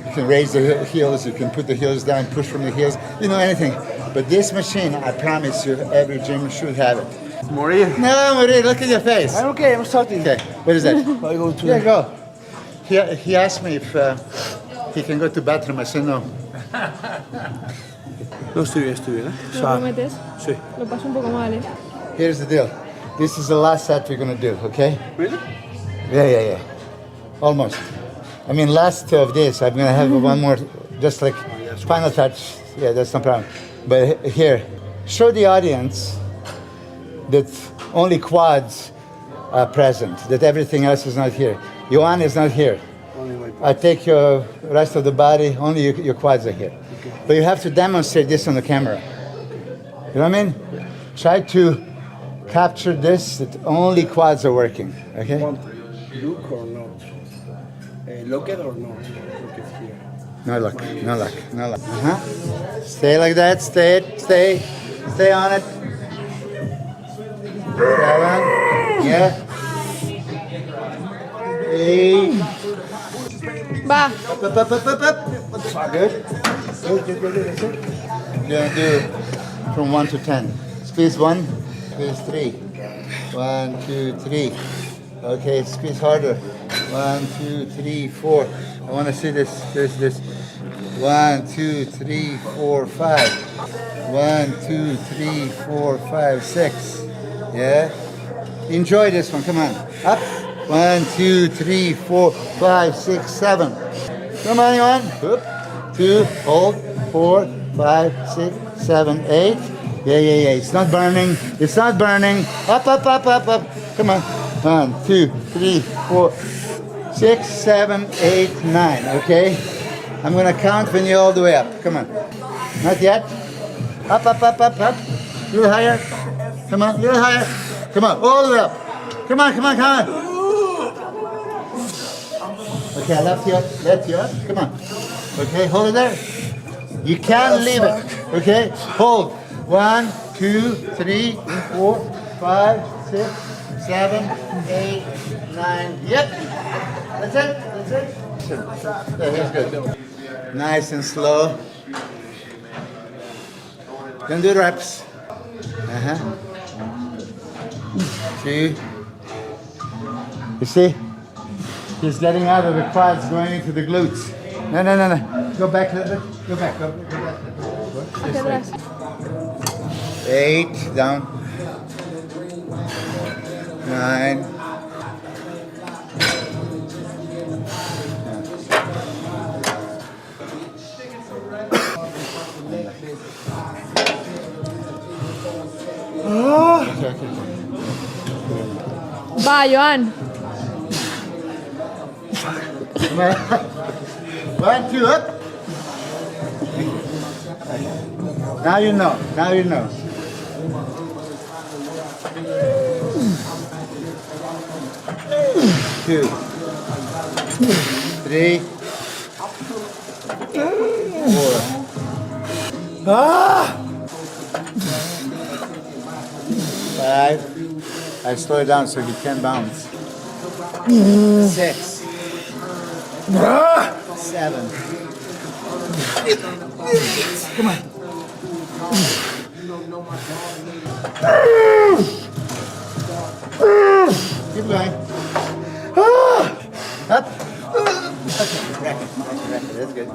A: you can raise the heels, you can put the heels down, push from the heels, anything. But this machine, I promise you, every gym should have it.
E: Morir.
A: No, Maria, look at your face.
E: I'm okay, I'm starting.
A: Okay, what is that?
E: I go to...
A: Yeah, go. He asked me if he can go to bathroom. I said no.
E: No, estoy bien.
H: ¿Lo prometes?
E: Sí.
H: Lo paso un poco mal,
A: Here's the deal. This is the last set we're gonna do, okay?
E: Really?
A: Yeah. Almost. I mean, last of this, I'm gonna have one more, just like final touch. Yeah, that's no problem. But here, show the audience that only quads are present, that everything else is not here. Johan is not here. I take your rest of the body, only your quads are here. Okay. But you have to demonstrate this on the camera. You know what I mean? Try to capture this, that only quads are working, okay?
E: Look or not? Look it or not? Look it here.
A: No luck, no luck, no luck. Stay like that, stay on it. 7, yeah. 8.
H: Va.
A: Up. Good. You're gonna do from 1 to 10. Squeeze 1, squeeze 3. 1, 2, 3. Okay, squeeze harder. 1, 2, 3, 4. I want to see this. 1, 2, 3, 4, 5. 1, 2, 3, 4, 5, 6. Yeah. Enjoy this one. Come on. Up. 1, 2, 3, 4, 5, 6, 7. Come on, Johan. Up. 2. Hold. 4, 5, 6, 7, 8. Yeah. It's not burning. It's not burning. Up. Come on. 1, 2, 3, 4, 6, 7, 8, 9. Okay? I'm gonna count when you're all the way up. Come on. Not yet. Up. A little higher. Come on. A little higher. Come on. All the way up. Come on. Okay, I left you up. Come on. Okay, hold it there. You can't leave it. Okay? Hold. 1, 2, 3, 4, 5, 6, 7, 8, 9. Yep. That's it. Yeah, that's good. Nice and slow. Don't do reps. 2. You see? He's getting out of the quads, going into the glutes. No. Go back a little bit. Go back. This way. 8, down. 9.
H: Va, Johan.
A: 1, 2, up. Now you know. 2, 3, 4. 5. I slow it down so he can bounce. 6. 7. Come on. Keep going. Up. Okay, racket. That's good.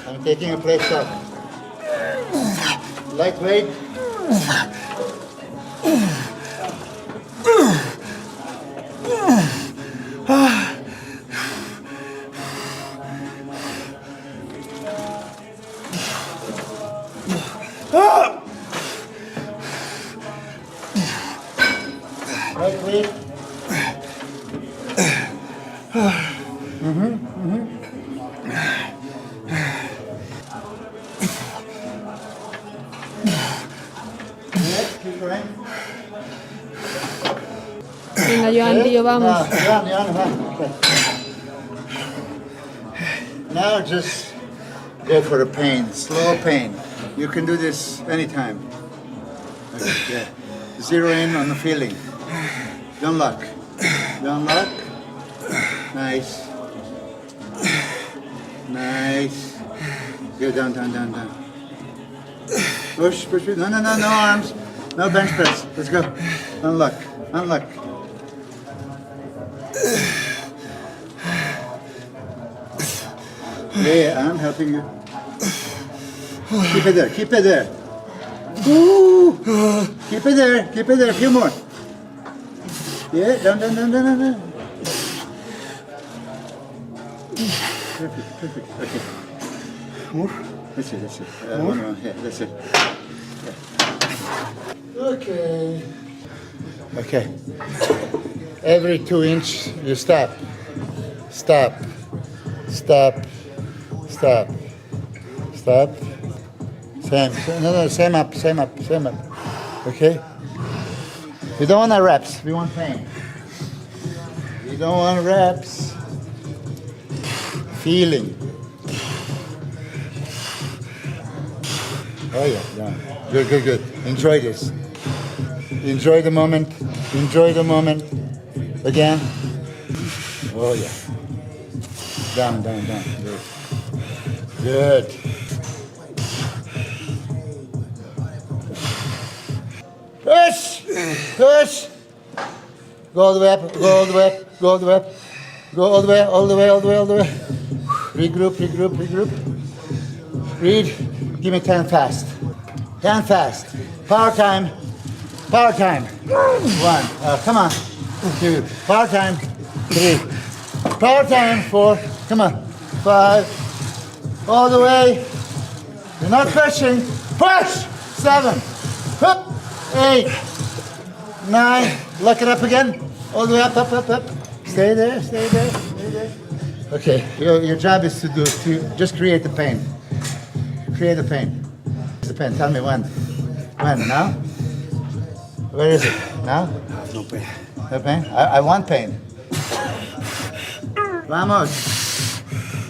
A: I'm taking a plate up. Lightweight. Lightweight.
H: Venga, Johan, tío, vamos.
A: Okay. Now just go for the pain, slow pain. You can do this anytime. Okay, yeah. Zero in on the feeling. Don't lock. Nice. Go down. Push. No arms. No bench press. Let's go. Unlock. Yeah, I'm helping you. Keep it there, keep it there. Ooh. Keep it there, a few more. Yeah, down. Perfect, okay. More? That's it. More? Yeah, that's it. Yeah. Okay. Every 2 inch, you stop. Stop. Same up. Okay? We don't want reps, we want pain. We don't want reps. Feeling. Oh yeah, done. Good. Enjoy this. Enjoy the moment. Again. Oh yeah. Down. Good. Push. Go all the way up. Go all the way. Regroup. Read. Give me 10 fast. Power time. 1. Come on. 2. Power time. 3. Power time. 4. Come on. 5. All the way. You're not pushing. Push. 7. 8. 9. Lock it up again. All the way up. Stay there. Okay. Your job is to just create the pain. The pain. Tell me when. When? Now? Where is it? Now?
E: No pain.
A: No pain? I want pain. Vamos.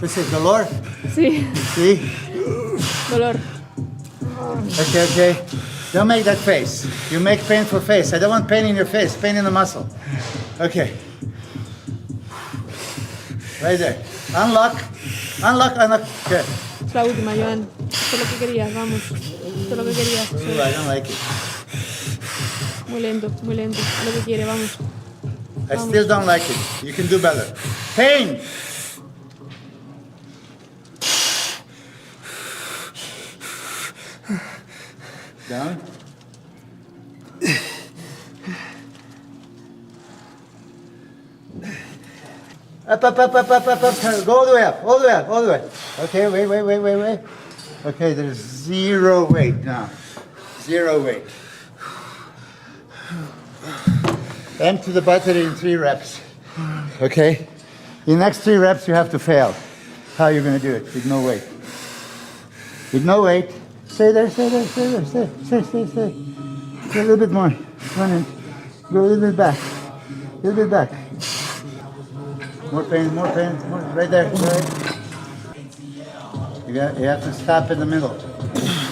A: This is dolor.
H: Sí,
A: See?
H: dolor.
A: Okay. Don't make that face. You make painful face. I don't want pain in your face. Pain in the muscle. Okay. Right there. Unlock. Okay.
H: Es la última, Joan. Esto es lo que querías, vamos. Esto es lo que querías.
A: Ooh, I don't like it.
H: Muy lento. Es lo que quiere, vamos.
A: I still don't like it. You can do better. Pain! Down. Up. Go all the way up. Okay, wait. Okay, there's 0 weight now. 0 weight. Empty the battery in 3 reps. Okay? The next 3 reps you have to fail. How are you going to do it? With no weight. Stay there. Stay. A little bit more. 1 inch. Go a little bit back. More pain. Right there. Right. You have to stop in the middle.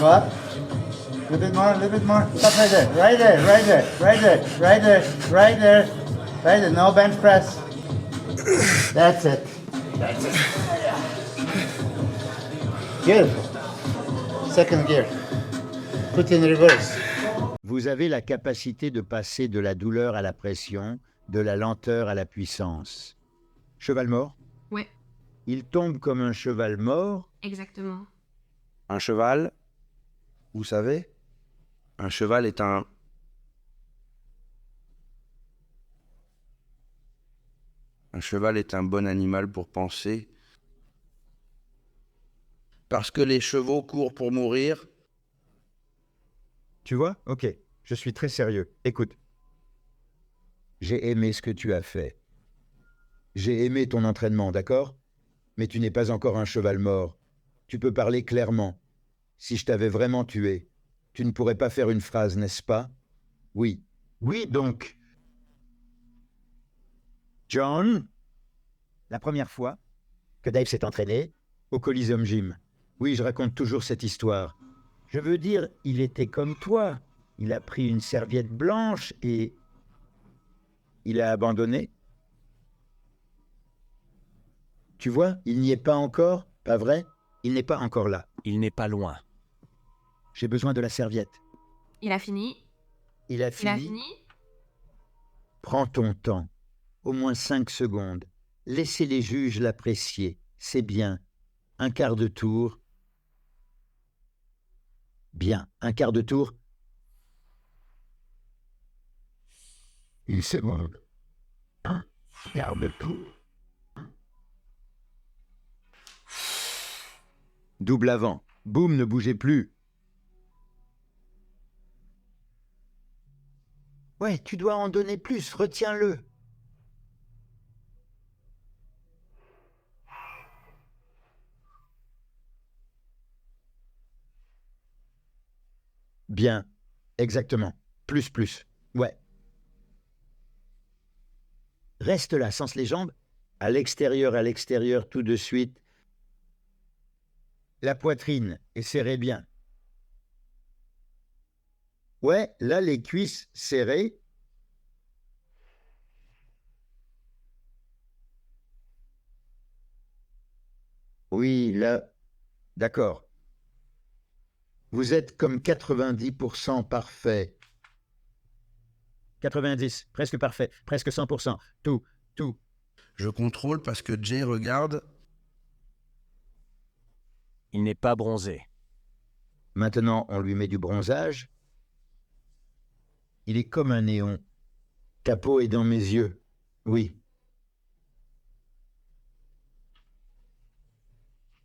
A: Go up. A little bit more. Stop right there. Right there. No bench press. That's it. Beautiful. Second gear. Put in reverse.
F: Vous avez la capacité de passer de la douleur à la pression, de la lenteur à la puissance. Cheval mort?
D: Ouais,
F: Il tombe comme un cheval mort.
D: exactement.
C: Un cheval, vous savez, un cheval est un... Un cheval est un bon animal pour penser. Parce que les chevaux courent pour mourir.
F: Tu vois? Ok, je suis très sérieux. Écoute. J'ai aimé ce que tu as fait. J'ai aimé ton entraînement, d'accord? Mais tu n'es pas encore un cheval mort. Tu peux parler clairement. Si je t'avais vraiment tué, tu ne pourrais pas faire une phrase, n'est-ce pas? Oui. Oui, donc. John? La première fois que Dave s'est entraîné au Coliseum Gym. Oui, je raconte toujours cette histoire. Je veux dire, il était comme toi. Il a pris une serviette blanche et... il a abandonné. Tu vois, il n'y est pas encore, pas vrai? Il n'est pas encore là.
G: Il n'est pas loin.
F: J'ai besoin de la serviette.
D: Il a fini.
F: Il a fini. Prends ton temps. Au moins 5 secondes. Laissez les juges l'apprécier. C'est bien. Un quart de tour. Bien, un quart de tour.
I: Il s'est mort. Regarde tout.
F: Double avant. Boum, ne bougez plus. Ouais, tu dois en donner plus, retiens-le. Bien, exactement. Plus, plus. Ouais. Reste là, sens les jambes. À l'extérieur, tout de suite. La poitrine, et serrez bien. Ouais, là, les cuisses serrées. Oui, là, d'accord. Vous êtes comme 90% parfait. 90, presque parfait, presque 100%. Tout, tout.
C: Je contrôle parce que Jay regarde.
G: Il n'est pas bronzé.
F: Maintenant, on lui met du bronzage. Il est comme un néon. Ta peau est dans mes yeux. Oui.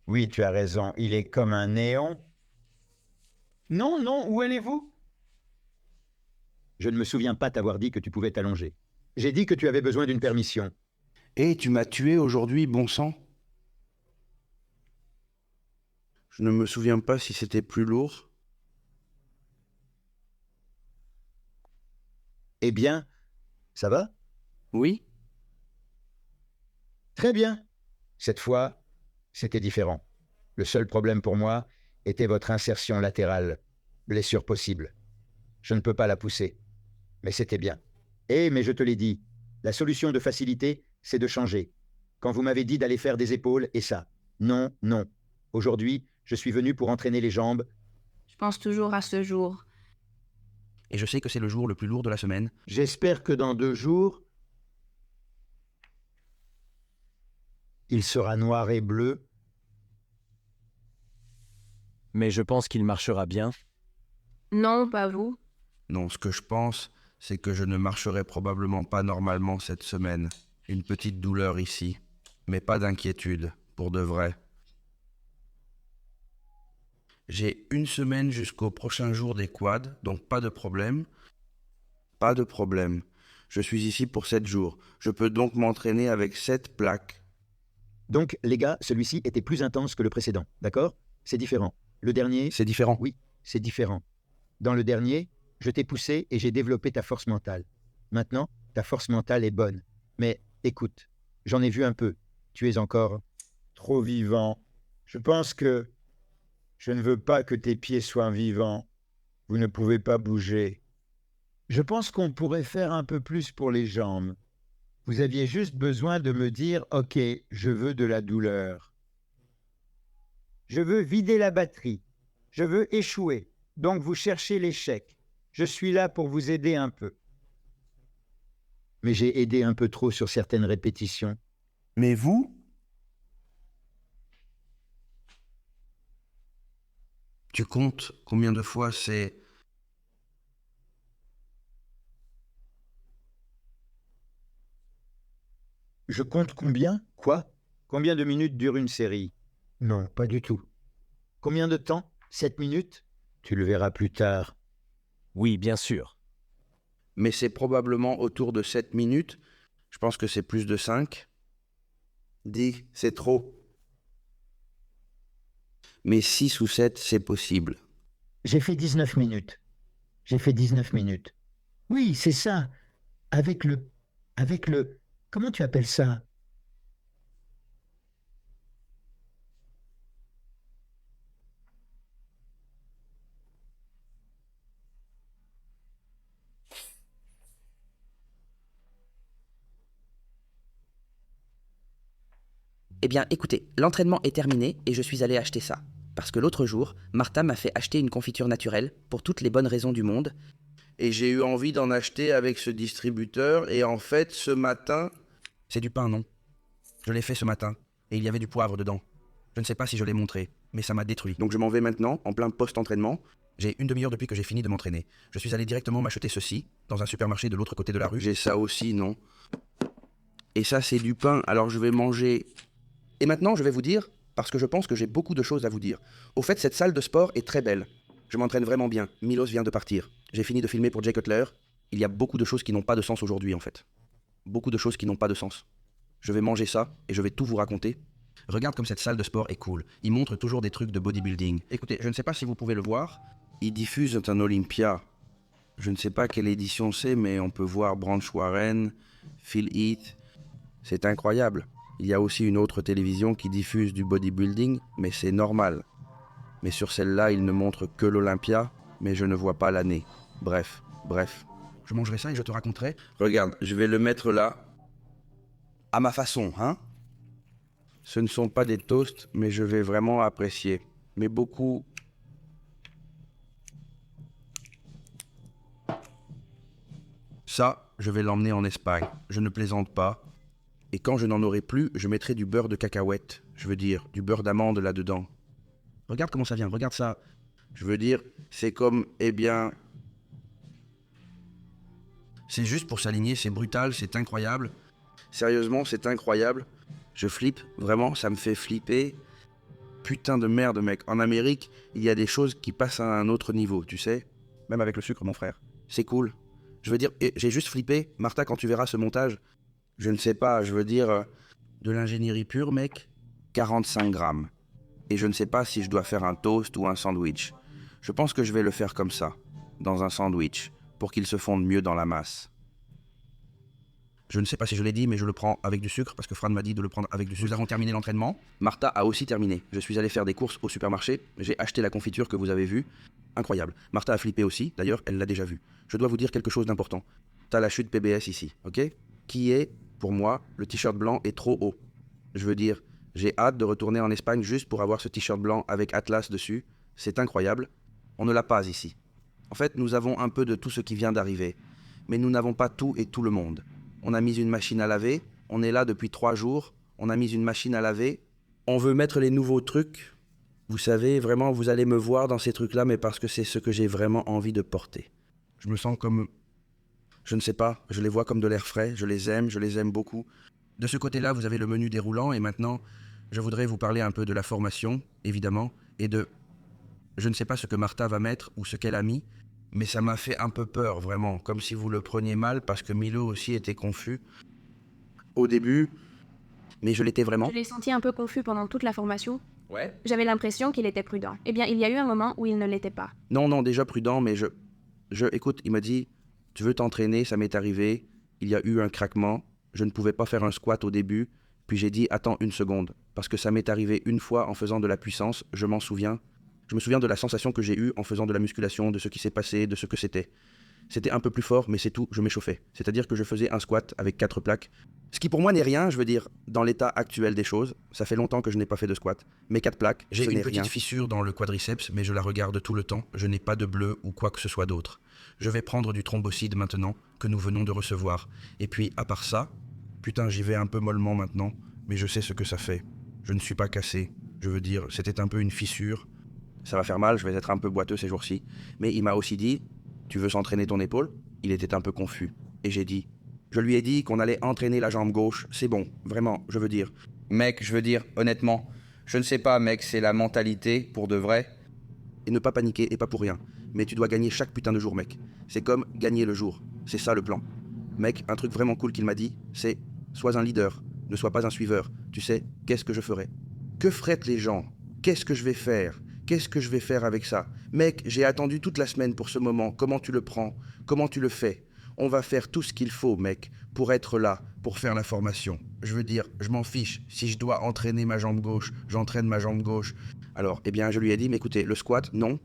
F: Oui, tu as raison. Il est comme un néon. Non, non, où allez-vous? Je ne me souviens pas t'avoir dit que tu pouvais t'allonger. J'ai dit que tu avais besoin d'une permission.
C: Et tu m'as tué aujourd'hui, bon sang. Je ne me souviens pas si c'était plus lourd.
F: Eh bien, ça va?
C: Oui?
F: Très bien. Cette fois, c'était différent. Le seul problème pour moi était votre insertion latérale. Blessure possible. Je ne peux pas la pousser. Mais c'était bien. Mais je te l'ai dit, la solution de facilité, c'est de changer. Quand vous m'avez dit d'aller faire des épaules, et ça. Non, non. Aujourd'hui, je suis venu pour entraîner les jambes.
D: Je pense toujours à ce jour.
C: Et je sais que c'est le jour le plus lourd de la semaine.
F: J'espère que dans 2 jours, il sera noir et bleu.
G: Mais je pense qu'il marchera bien.
D: Non, pas vous.
C: Non, ce que je pense, c'est que je ne marcherai probablement pas normalement cette semaine. Une petite douleur ici, mais pas d'inquiétude, pour de vrai. J'ai 1 semaine jusqu'au prochain jour des quads, donc pas de problème. Pas de problème. Je suis ici pour 7 jours. Je peux donc m'entraîner avec 7 plaques.
F: Donc, les gars, celui-ci était plus intense que le précédent, d'accord? C'est différent. Le dernier...
C: C'est différent.
F: Oui, c'est différent. Dans le dernier, je t'ai poussé et j'ai développé ta force mentale. Maintenant, ta force mentale est bonne. Mais écoute, j'en ai vu un peu. Tu es encore trop vivant. Je pense que je ne veux pas que tes pieds soient vivants. Vous ne pouvez pas bouger. Je pense qu'on pourrait faire un peu plus pour les jambes. Vous aviez juste besoin de me dire « Ok, je veux de la douleur. Je veux vider la batterie. Je veux échouer. Donc vous cherchez l'échec. Je suis là pour vous aider un peu. » Mais j'ai aidé un peu trop sur certaines répétitions.
C: Mais vous? Tu comptes combien de fois c'est...
F: Je compte combien? Quoi? Combien de minutes dure une série? Non, pas du tout. Combien de temps? 7 minutes? Tu le verras plus tard.
G: Oui, bien sûr.
C: Mais c'est probablement autour de 7 minutes. Je pense que c'est plus de 5. Dis, c'est trop. Mais 6 ou 7, c'est possible.
F: J'ai fait 19 minutes. J'ai fait 19 minutes. Oui, c'est ça. Avec le... Comment tu appelles ça?
J: Eh bien, écoutez, l'entraînement est terminé et je suis allé acheter ça. Parce que l'autre jour, Martha m'a fait acheter une confiture naturelle pour toutes les bonnes raisons du monde.
C: Et j'ai eu envie d'en acheter avec ce distributeur. Et en fait, ce matin... C'est du pain, non? Je l'ai fait ce matin. Et il y avait du poivre dedans. Je ne sais pas si je l'ai montré, mais ça m'a détruit. Donc je m'en vais maintenant, en plein post-entraînement. J'ai une demi-heure depuis que j'ai fini de m'entraîner. Je suis allé directement m'acheter ceci, dans un supermarché de l'autre côté de la rue.
E: J'ai ça aussi, non? Et ça, c'est du pain, alors je vais manger...
C: Et maintenant, je vais vous dire, parce que je pense que j'ai beaucoup de choses à vous dire. Au fait, cette salle de sport est très belle. Je m'entraîne vraiment bien. Milos vient de partir. J'ai fini de filmer pour Jay Cutler. Il y a beaucoup de choses qui n'ont pas de sens aujourd'hui, en fait. Beaucoup de choses qui n'ont pas de sens. Je vais manger ça, et je vais tout vous raconter. Regarde comme cette salle de sport est cool. Il montre toujours des trucs de bodybuilding. Écoutez, je ne sais pas si vous pouvez le voir.
E: Ils diffusent un Olympia. Je ne sais pas quelle édition c'est, mais on peut voir Branch Warren, Phil Heath. C'est incroyable. Il y a aussi une autre télévision qui diffuse du bodybuilding, mais c'est normal. Mais sur celle-là, ils ne montrent que l'Olympia, mais je ne vois pas l'année. Bref.
C: Je mangerai ça et je te raconterai.
E: Regarde, je vais le mettre là, à ma façon, hein? Ce ne sont pas des toasts, mais je vais vraiment apprécier. Mais beaucoup...
C: Ça, je vais l'emmener en Espagne. Je ne plaisante pas. Et quand je n'en aurai plus, je mettrai du beurre de cacahuète. Je veux dire, du beurre d'amande là-dedans. Regarde comment ça vient, regarde ça.
E: Je veux dire, c'est comme, eh bien...
C: C'est juste pour s'aligner, c'est brutal, c'est incroyable.
E: Sérieusement, c'est incroyable. Je flippe, vraiment, ça me fait flipper. Putain de merde, mec. En Amérique, il y a des choses qui passent à un autre niveau, tu sais.
C: Même avec le sucre, mon frère.
E: C'est cool.
C: Je veux dire, j'ai juste flippé. Martha, quand tu verras ce montage...
E: Je ne sais pas, je veux dire...
C: De l'ingénierie pure, mec.
E: 45 grammes. Et je ne sais pas si je dois faire un toast ou un sandwich. Je pense que je vais le faire comme ça, dans un sandwich, pour qu'il se fonde mieux dans la masse.
C: Je ne sais pas si je l'ai dit, mais je le prends avec du sucre, parce que Fran m'a dit de le prendre avec du sucre. Nous avons terminé l'entraînement.
E: Martha a aussi terminé. Je suis allé faire des courses au supermarché. J'ai acheté la confiture que vous avez vue.
C: Incroyable. Martha a flippé aussi, d'ailleurs, elle l'a déjà vu. Je dois vous dire quelque chose d'important.
E: T'as la chute PBS ici, ok? Qui est, pour moi, le t-shirt blanc est trop haut. Je veux dire, j'ai hâte de retourner en Espagne juste pour avoir ce t-shirt blanc avec Atlas dessus. C'est incroyable. On ne l'a pas ici. En fait, nous avons un peu de tout ce qui vient d'arriver. Mais nous n'avons pas tout et tout le monde. On a mis une machine à laver. On est là depuis 3 jours. On a mis une machine à laver. On veut mettre les nouveaux trucs. Vous savez, vraiment, vous allez me voir dans ces trucs-là, mais parce que c'est ce que j'ai vraiment envie de porter.
C: Je me sens comme... Je ne sais pas, je les vois comme de l'air frais, je les aime beaucoup. De ce côté-là, vous avez le menu déroulant, et maintenant, je voudrais vous parler un peu de la formation, évidemment, et de... Je ne sais pas ce que Martha va mettre ou ce qu'elle a mis, mais ça m'a fait un peu peur, vraiment, comme si vous le preniez mal, parce que Milo aussi était confus au début, mais je l'étais vraiment.
D: Je l'ai senti un peu confus pendant toute la formation.
C: Ouais.
D: J'avais l'impression qu'il était prudent. Eh bien, il y a eu un moment où il ne l'était pas.
C: Non, déjà prudent, mais écoute, il m'a dit, tu veux t'entraîner, ça m'est arrivé, il y a eu un craquement, je ne pouvais pas faire un squat au début, puis j'ai dit, attends une seconde, parce que ça m'est arrivé une fois en faisant de la puissance, je m'en souviens. Je me souviens de la sensation que j'ai eue en faisant de la musculation, de ce qui s'est passé, de ce que c'était. C'était un peu plus fort, mais c'est tout, je m'échauffais. C'est-à-dire que je faisais un squat avec 4 plaques. Ce qui pour moi n'est rien, je veux dire, dans l'état actuel des choses. Ça fait longtemps que je n'ai pas fait de squat. Mais 4 plaques,
E: J'ai une petite
C: fissure dans le quadriceps, mais je la regarde tout le temps. Je n'ai pas de bleu ou quoi que ce soit d'autre. Je vais prendre du thrombocide maintenant, que nous venons de recevoir. Et puis, à part ça, putain, j'y vais un peu mollement maintenant, mais je sais ce que ça fait. Je ne suis pas cassé. Je veux dire, c'était un peu une fissure. Ça va faire mal, je vais être un peu boiteux ces jours-ci. Mais il m'a aussi dit, tu veux s'entraîner ton épaule? Il était un peu confus. Et je lui ai dit qu'on allait entraîner la jambe gauche. C'est bon, vraiment, je veux dire.
E: Mec, je veux dire, honnêtement, je ne sais pas, mec, c'est la mentalité, pour de vrai.
C: Et ne pas paniquer, et pas pour rien. Mais tu dois gagner chaque putain de jour, mec. C'est comme gagner le jour. C'est ça le plan. Mec, un truc vraiment cool qu'il m'a dit, c'est sois un leader, ne sois pas un suiveur. Tu sais, qu'est-ce que je ferai? Que feraient les gens? Qu'est-ce que je vais faire? Qu'est-ce que je vais faire avec ça? Mec, j'ai attendu toute la semaine pour ce moment. Comment tu le prends? Comment tu le fais? On va faire tout ce qu'il faut, mec, pour être là, pour faire la formation. Je veux dire, je m'en fiche. Si je dois entraîner ma jambe gauche, j'entraîne ma jambe gauche. Alors, eh bien, je lui ai dit, mais écoutez, le squat, non.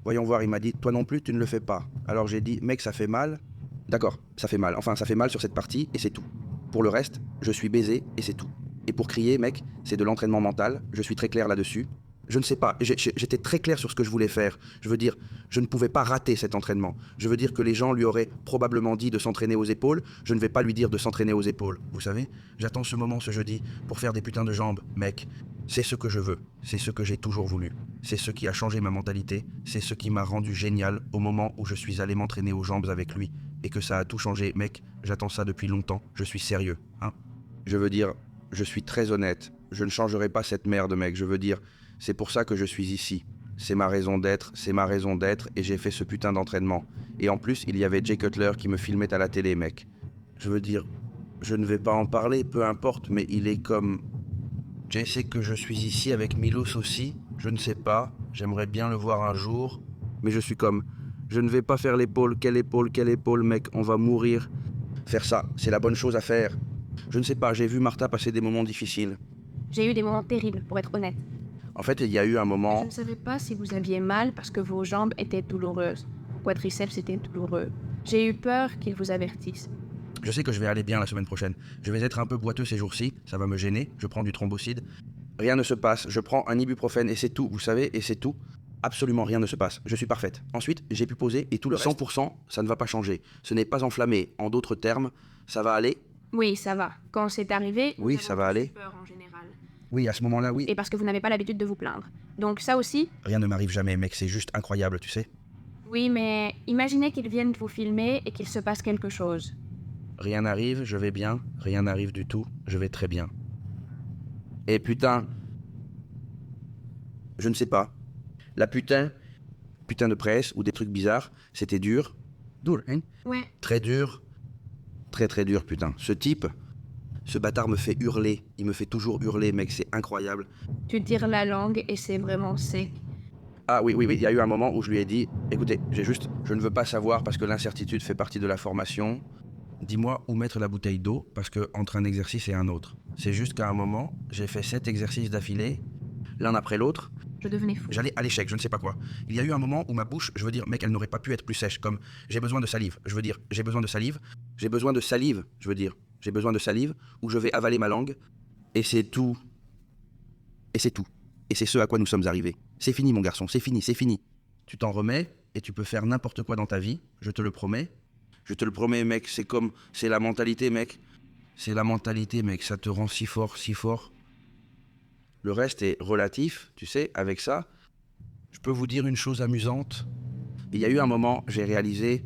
C: Voyons voir, il m'a dit, toi non plus, tu ne le fais pas. Alors j'ai dit, mec, ça fait mal. D'accord, ça fait mal. Enfin, ça fait mal sur cette partie, et c'est tout. Pour le reste, je suis baisé, et c'est tout. Et pour crier, mec, c'est de l'entraînement mental. Je suis très clair là-dessus. Je ne sais pas, j'étais très clair sur ce que je voulais faire. Je veux dire, je ne pouvais pas rater cet entraînement. Je veux dire que les gens lui auraient probablement dit de s'entraîner aux épaules. Je ne vais pas lui dire de s'entraîner aux épaules. Vous savez, j'attends ce moment ce jeudi pour faire des putains de jambes, mec. C'est ce que je veux, c'est ce que j'ai toujours voulu. C'est ce qui a changé ma mentalité, c'est ce qui m'a rendu génial au moment où je suis allé m'entraîner aux jambes avec lui. Et que ça a tout changé, mec, j'attends ça depuis longtemps, je suis sérieux, hein. Je veux dire, je suis très honnête, je ne changerai pas cette merde, mec, je veux dire, c'est pour ça que je suis ici. C'est ma raison d'être, et j'ai fait ce putain d'entraînement. Et en plus, il y avait Jay Cutler qui me filmait à la télé, mec. Je veux dire, je ne vais pas en parler, peu importe, mais il est comme... Jay sait que je suis ici avec Milos aussi, je ne sais pas, j'aimerais bien le voir un jour, mais je suis comme... Je ne vais pas faire l'épaule, quelle épaule, mec, on va mourir. Faire ça, c'est la bonne chose à faire. Je ne sais pas, j'ai vu Martha passer des moments difficiles.
D: J'ai eu des moments terribles, pour être honnête.
C: En fait, il y a eu un moment...
D: Je ne savais pas si vous aviez mal parce que vos jambes étaient douloureuses. Vos quadriceps étaient douloureux. J'ai eu peur qu'ils vous avertissent.
C: Je sais que je vais aller bien la semaine prochaine. Je vais être un peu boiteux ces jours-ci, ça va me gêner, je prends du thrombocide. Rien ne se passe, je prends un ibuprofène et c'est tout, vous savez, et c'est tout. Absolument rien ne se passe, je suis parfaite. Ensuite, j'ai pu poser et tout le 100%, ça ne va pas changer. Ce n'est pas enflammé, en d'autres termes, ça va aller.
D: Oui, ça va. Quand c'est arrivé,
C: Oui,
D: nous
C: ça
D: avons
C: va
D: tous eu
C: aller.
D: peur en général.
C: Oui, à ce moment-là, oui.
D: Et parce que vous n'avez pas l'habitude de vous plaindre. Donc ça aussi.
C: Rien ne m'arrive jamais, mec, c'est juste incroyable, tu sais.
D: Oui, mais imaginez qu'ils viennent vous filmer et qu'il se passe quelque chose.
C: Rien n'arrive, je vais bien, rien n'arrive du tout, je vais très bien. Et putain... Je ne sais pas. La putain de presse ou des trucs bizarres, c'était dur. Dur, hein?
D: Ouais.
C: Très dur. Très dur, putain. Ce type, ce bâtard me fait hurler. Il me fait toujours hurler, mec, c'est incroyable.
D: Tu tires la langue et c'est vraiment sec.
C: Ah oui, il y a eu un moment où je lui ai dit, écoutez, je ne veux pas savoir parce que l'incertitude fait partie de la formation. Dis-moi où mettre la bouteille d'eau parce que entre un exercice et un autre. C'est juste qu'à un moment, j'ai fait 7 exercices d'affilée, l'un après l'autre.
D: Je devenais fou.
C: J'allais à l'échec, je ne sais pas quoi. Il y a eu un moment où ma bouche, je veux dire, mec, elle n'aurait pas pu être plus sèche. Comme, j'ai besoin de salive. Je veux dire, j'ai besoin de salive. J'ai besoin de salive, je veux dire. J'ai besoin de salive où je vais avaler ma langue. Et c'est tout. Et c'est tout. Et c'est ce à quoi nous sommes arrivés. C'est fini, mon garçon, c'est fini, c'est fini. Tu t'en remets et tu peux faire n'importe quoi dans ta vie, je te le promets. Je te le promets, mec, c'est comme... C'est la mentalité, mec. C'est la mentalité, mec, ça te rend si fort, si fort. Le reste est relatif, tu sais, avec ça. Je peux vous dire une chose amusante. Il y a eu un moment, j'ai réalisé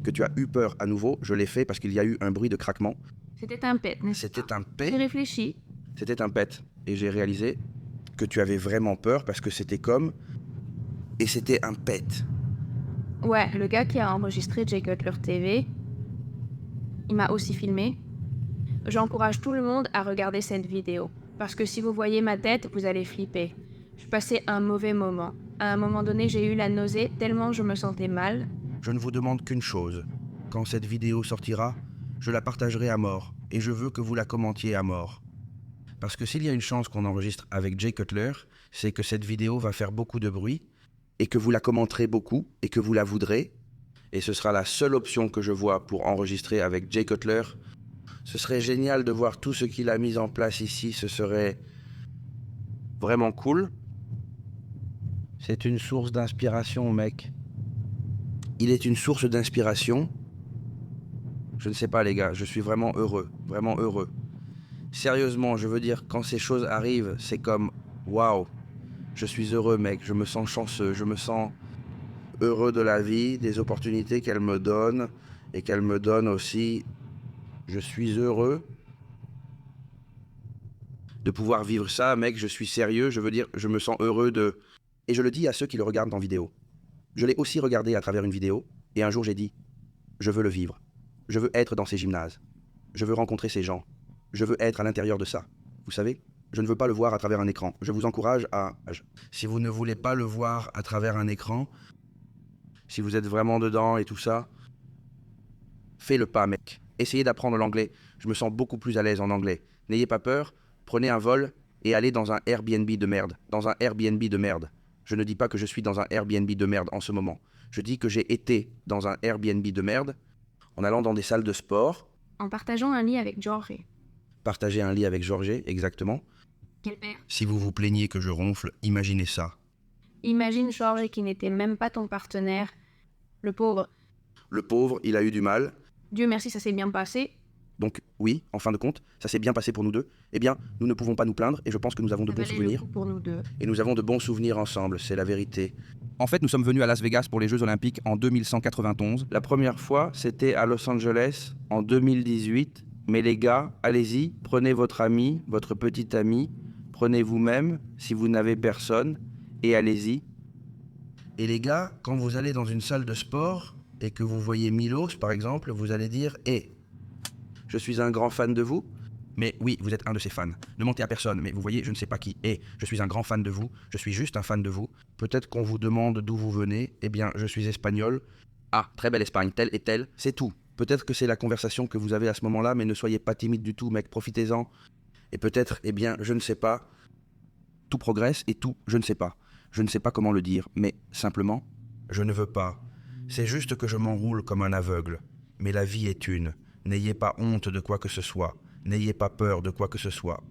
C: que tu as eu peur à nouveau. Je l'ai fait parce qu'il y a eu un bruit de craquement.
D: C'était un pet, n'est-ce pas?
C: C'était un pet.
D: J'ai réfléchi.
C: C'était un pet. Et j'ai réalisé que tu avais vraiment peur parce que c'était comme... Et c'était un pet.
D: Ouais, le gars qui a enregistré Jay Cutler TV, il m'a aussi filmé. J'encourage tout le monde à regarder cette vidéo. Parce que si vous voyez ma tête, vous allez flipper. Je passais un mauvais moment. À un moment donné, j'ai eu la nausée tellement je me sentais mal.
C: Je ne vous demande qu'une chose. Quand cette vidéo sortira, je la partagerai à mort. Et je veux que vous la commentiez à mort. Parce que s'il y a une chance qu'on enregistre avec Jay Cutler, c'est que cette vidéo va faire beaucoup de bruit, et que vous la commenterez beaucoup, et que vous la voudrez. Et ce sera la seule option que je vois pour enregistrer avec Jay Cutler. Ce serait génial de voir tout ce qu'il a mis en place ici, ce serait vraiment cool. C'est une source d'inspiration, mec. Il est une source d'inspiration. Je ne sais pas, les gars, je suis vraiment heureux, vraiment heureux. Sérieusement, je veux dire, quand ces choses arrivent, c'est comme waouh. Je suis heureux, mec, je me sens chanceux, je me sens heureux de la vie, des opportunités qu'elle me donne et qu'elle me donne aussi. Je suis heureux de pouvoir vivre ça, mec, je suis sérieux, je veux dire, je me sens heureux de... Et je le dis à ceux qui le regardent en vidéo. Je l'ai aussi regardé à travers une vidéo, et un jour j'ai dit, je veux le vivre. Je veux être dans ces gymnases. Je veux rencontrer ces gens. Je veux être à l'intérieur de ça. Vous savez, je ne veux pas le voir à travers un écran. Je vous encourage à... Si vous ne voulez pas le voir à travers un écran, si vous êtes vraiment dedans et tout ça, fais le pas, mec. Essayez d'apprendre l'anglais. Je me sens beaucoup plus à l'aise en anglais. N'ayez pas peur, prenez un vol et allez dans un Airbnb de merde. Dans un Airbnb de merde. Je ne dis pas que je suis dans un Airbnb de merde en ce moment. Je dis que j'ai été dans un Airbnb de merde en allant dans des salles de sport.
D: En partageant un lit avec Jorge.
C: Partager un lit avec Jorge, exactement.
D: Quel père?
C: Si vous vous plaignez que je ronfle, imaginez ça.
D: Imagine Georges qui n'était même pas ton partenaire. Le pauvre.
C: Le pauvre, il a eu du mal.
D: Dieu merci, ça s'est bien passé.
C: Donc oui, en fin de compte, ça s'est bien passé pour nous deux. Eh bien, nous ne pouvons pas nous plaindre et je pense que nous avons de
D: Ça
C: bons
D: valait le
C: souvenirs.
D: coup pour nous deux.
C: Et nous avons de bons souvenirs ensemble, c'est la vérité. En fait, nous sommes venus à Las Vegas pour les Jeux Olympiques en 2191. La première fois, c'était à Los Angeles en 2018. Mais les gars, allez-y, prenez votre ami, votre petit ami, prenez vous-même, si vous n'avez personne, et allez-y. Et les gars, quand vous allez dans une salle de sport et que vous voyez Milos, par exemple, vous allez dire « Hé, je suis un grand fan de vous ». Mais oui, vous êtes un de ces fans. Ne mentez à personne, mais vous voyez, je ne sais pas qui. Et je suis un grand fan de vous, je suis juste un fan de vous. Peut-être qu'on vous demande d'où vous venez. Eh bien, je suis espagnol. Ah, très belle Espagne, telle et telle, c'est tout. Peut-être que c'est la conversation que vous avez à ce moment-là, mais ne soyez pas timide du tout, mec, profitez-en. Et peut-être, eh bien, je ne sais pas. Tout progresse et tout, je ne sais pas. Je ne sais pas comment le dire, mais simplement, je ne veux pas. C'est juste que je m'enroule comme un aveugle. Mais la vie est une. N'ayez pas honte de quoi que ce soit. N'ayez pas peur de quoi que ce soit.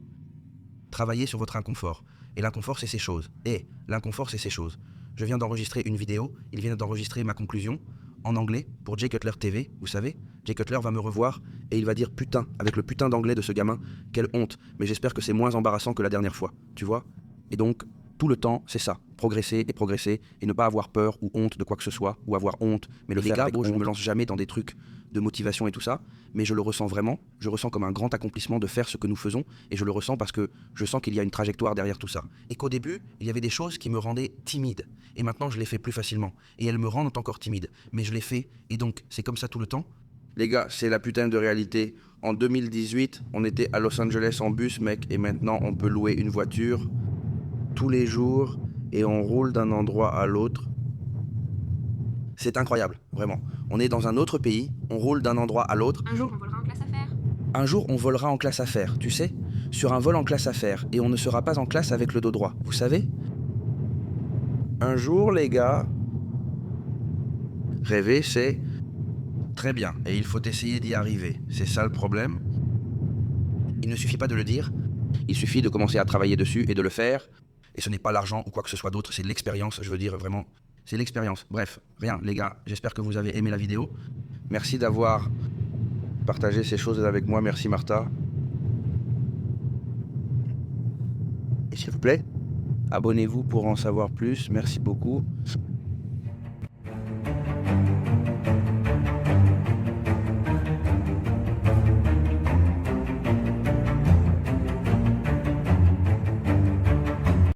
C: Travaillez sur votre inconfort. Et l'inconfort, c'est ces choses. Et l'inconfort, c'est ces choses. Je viens d'enregistrer une vidéo. Il vient d'enregistrer ma conclusion en anglais pour Jay Cutler TV. Vous savez, Jay Cutler va me revoir et il va dire putain, avec le putain d'anglais de ce gamin. Quelle honte. Mais j'espère que c'est moins embarrassant que la dernière fois. Tu vois? Et donc, tout le temps, c'est ça. Progresser et ne pas avoir peur ou honte de quoi que ce soit, ou avoir honte, mais le faire avec honte. Je ne me lance jamais dans des trucs de motivation et tout ça, mais je le ressens vraiment. Je ressens comme un grand accomplissement de faire ce que nous faisons, et je le ressens parce que je sens qu'il y a une trajectoire derrière tout ça. Et qu'au début, il y avait des choses qui me rendaient timide, et maintenant je les fais plus facilement. Et elles me rendent encore timide, mais je les fais, et donc c'est comme ça tout le temps. Les gars, c'est la putain de réalité. En 2018, on était à Los Angeles en bus, mec, et maintenant on peut louer une voiture tous les jours et on roule d'un endroit à l'autre. C'est incroyable, vraiment. On est dans un autre pays, on roule d'un endroit à l'autre.
D: Un jour, on volera en classe affaires.
C: Un jour, on volera en classe affaires, tu sais, sur un vol en classe affaires, et on ne sera pas en classe avec le dos droit, vous savez? Un jour, les gars, rêver, c'est très bien, et il faut essayer d'y arriver. C'est ça le problème. Il ne suffit pas de le dire, il suffit de commencer à travailler dessus et de le faire. Et ce n'est pas l'argent ou quoi que ce soit d'autre, c'est l'expérience, je veux dire vraiment, c'est l'expérience. Bref, rien les gars, j'espère que vous avez aimé la vidéo. Merci d'avoir partagé ces choses avec moi, merci Martha. Et s'il vous plaît, abonnez-vous pour en savoir plus, merci beaucoup.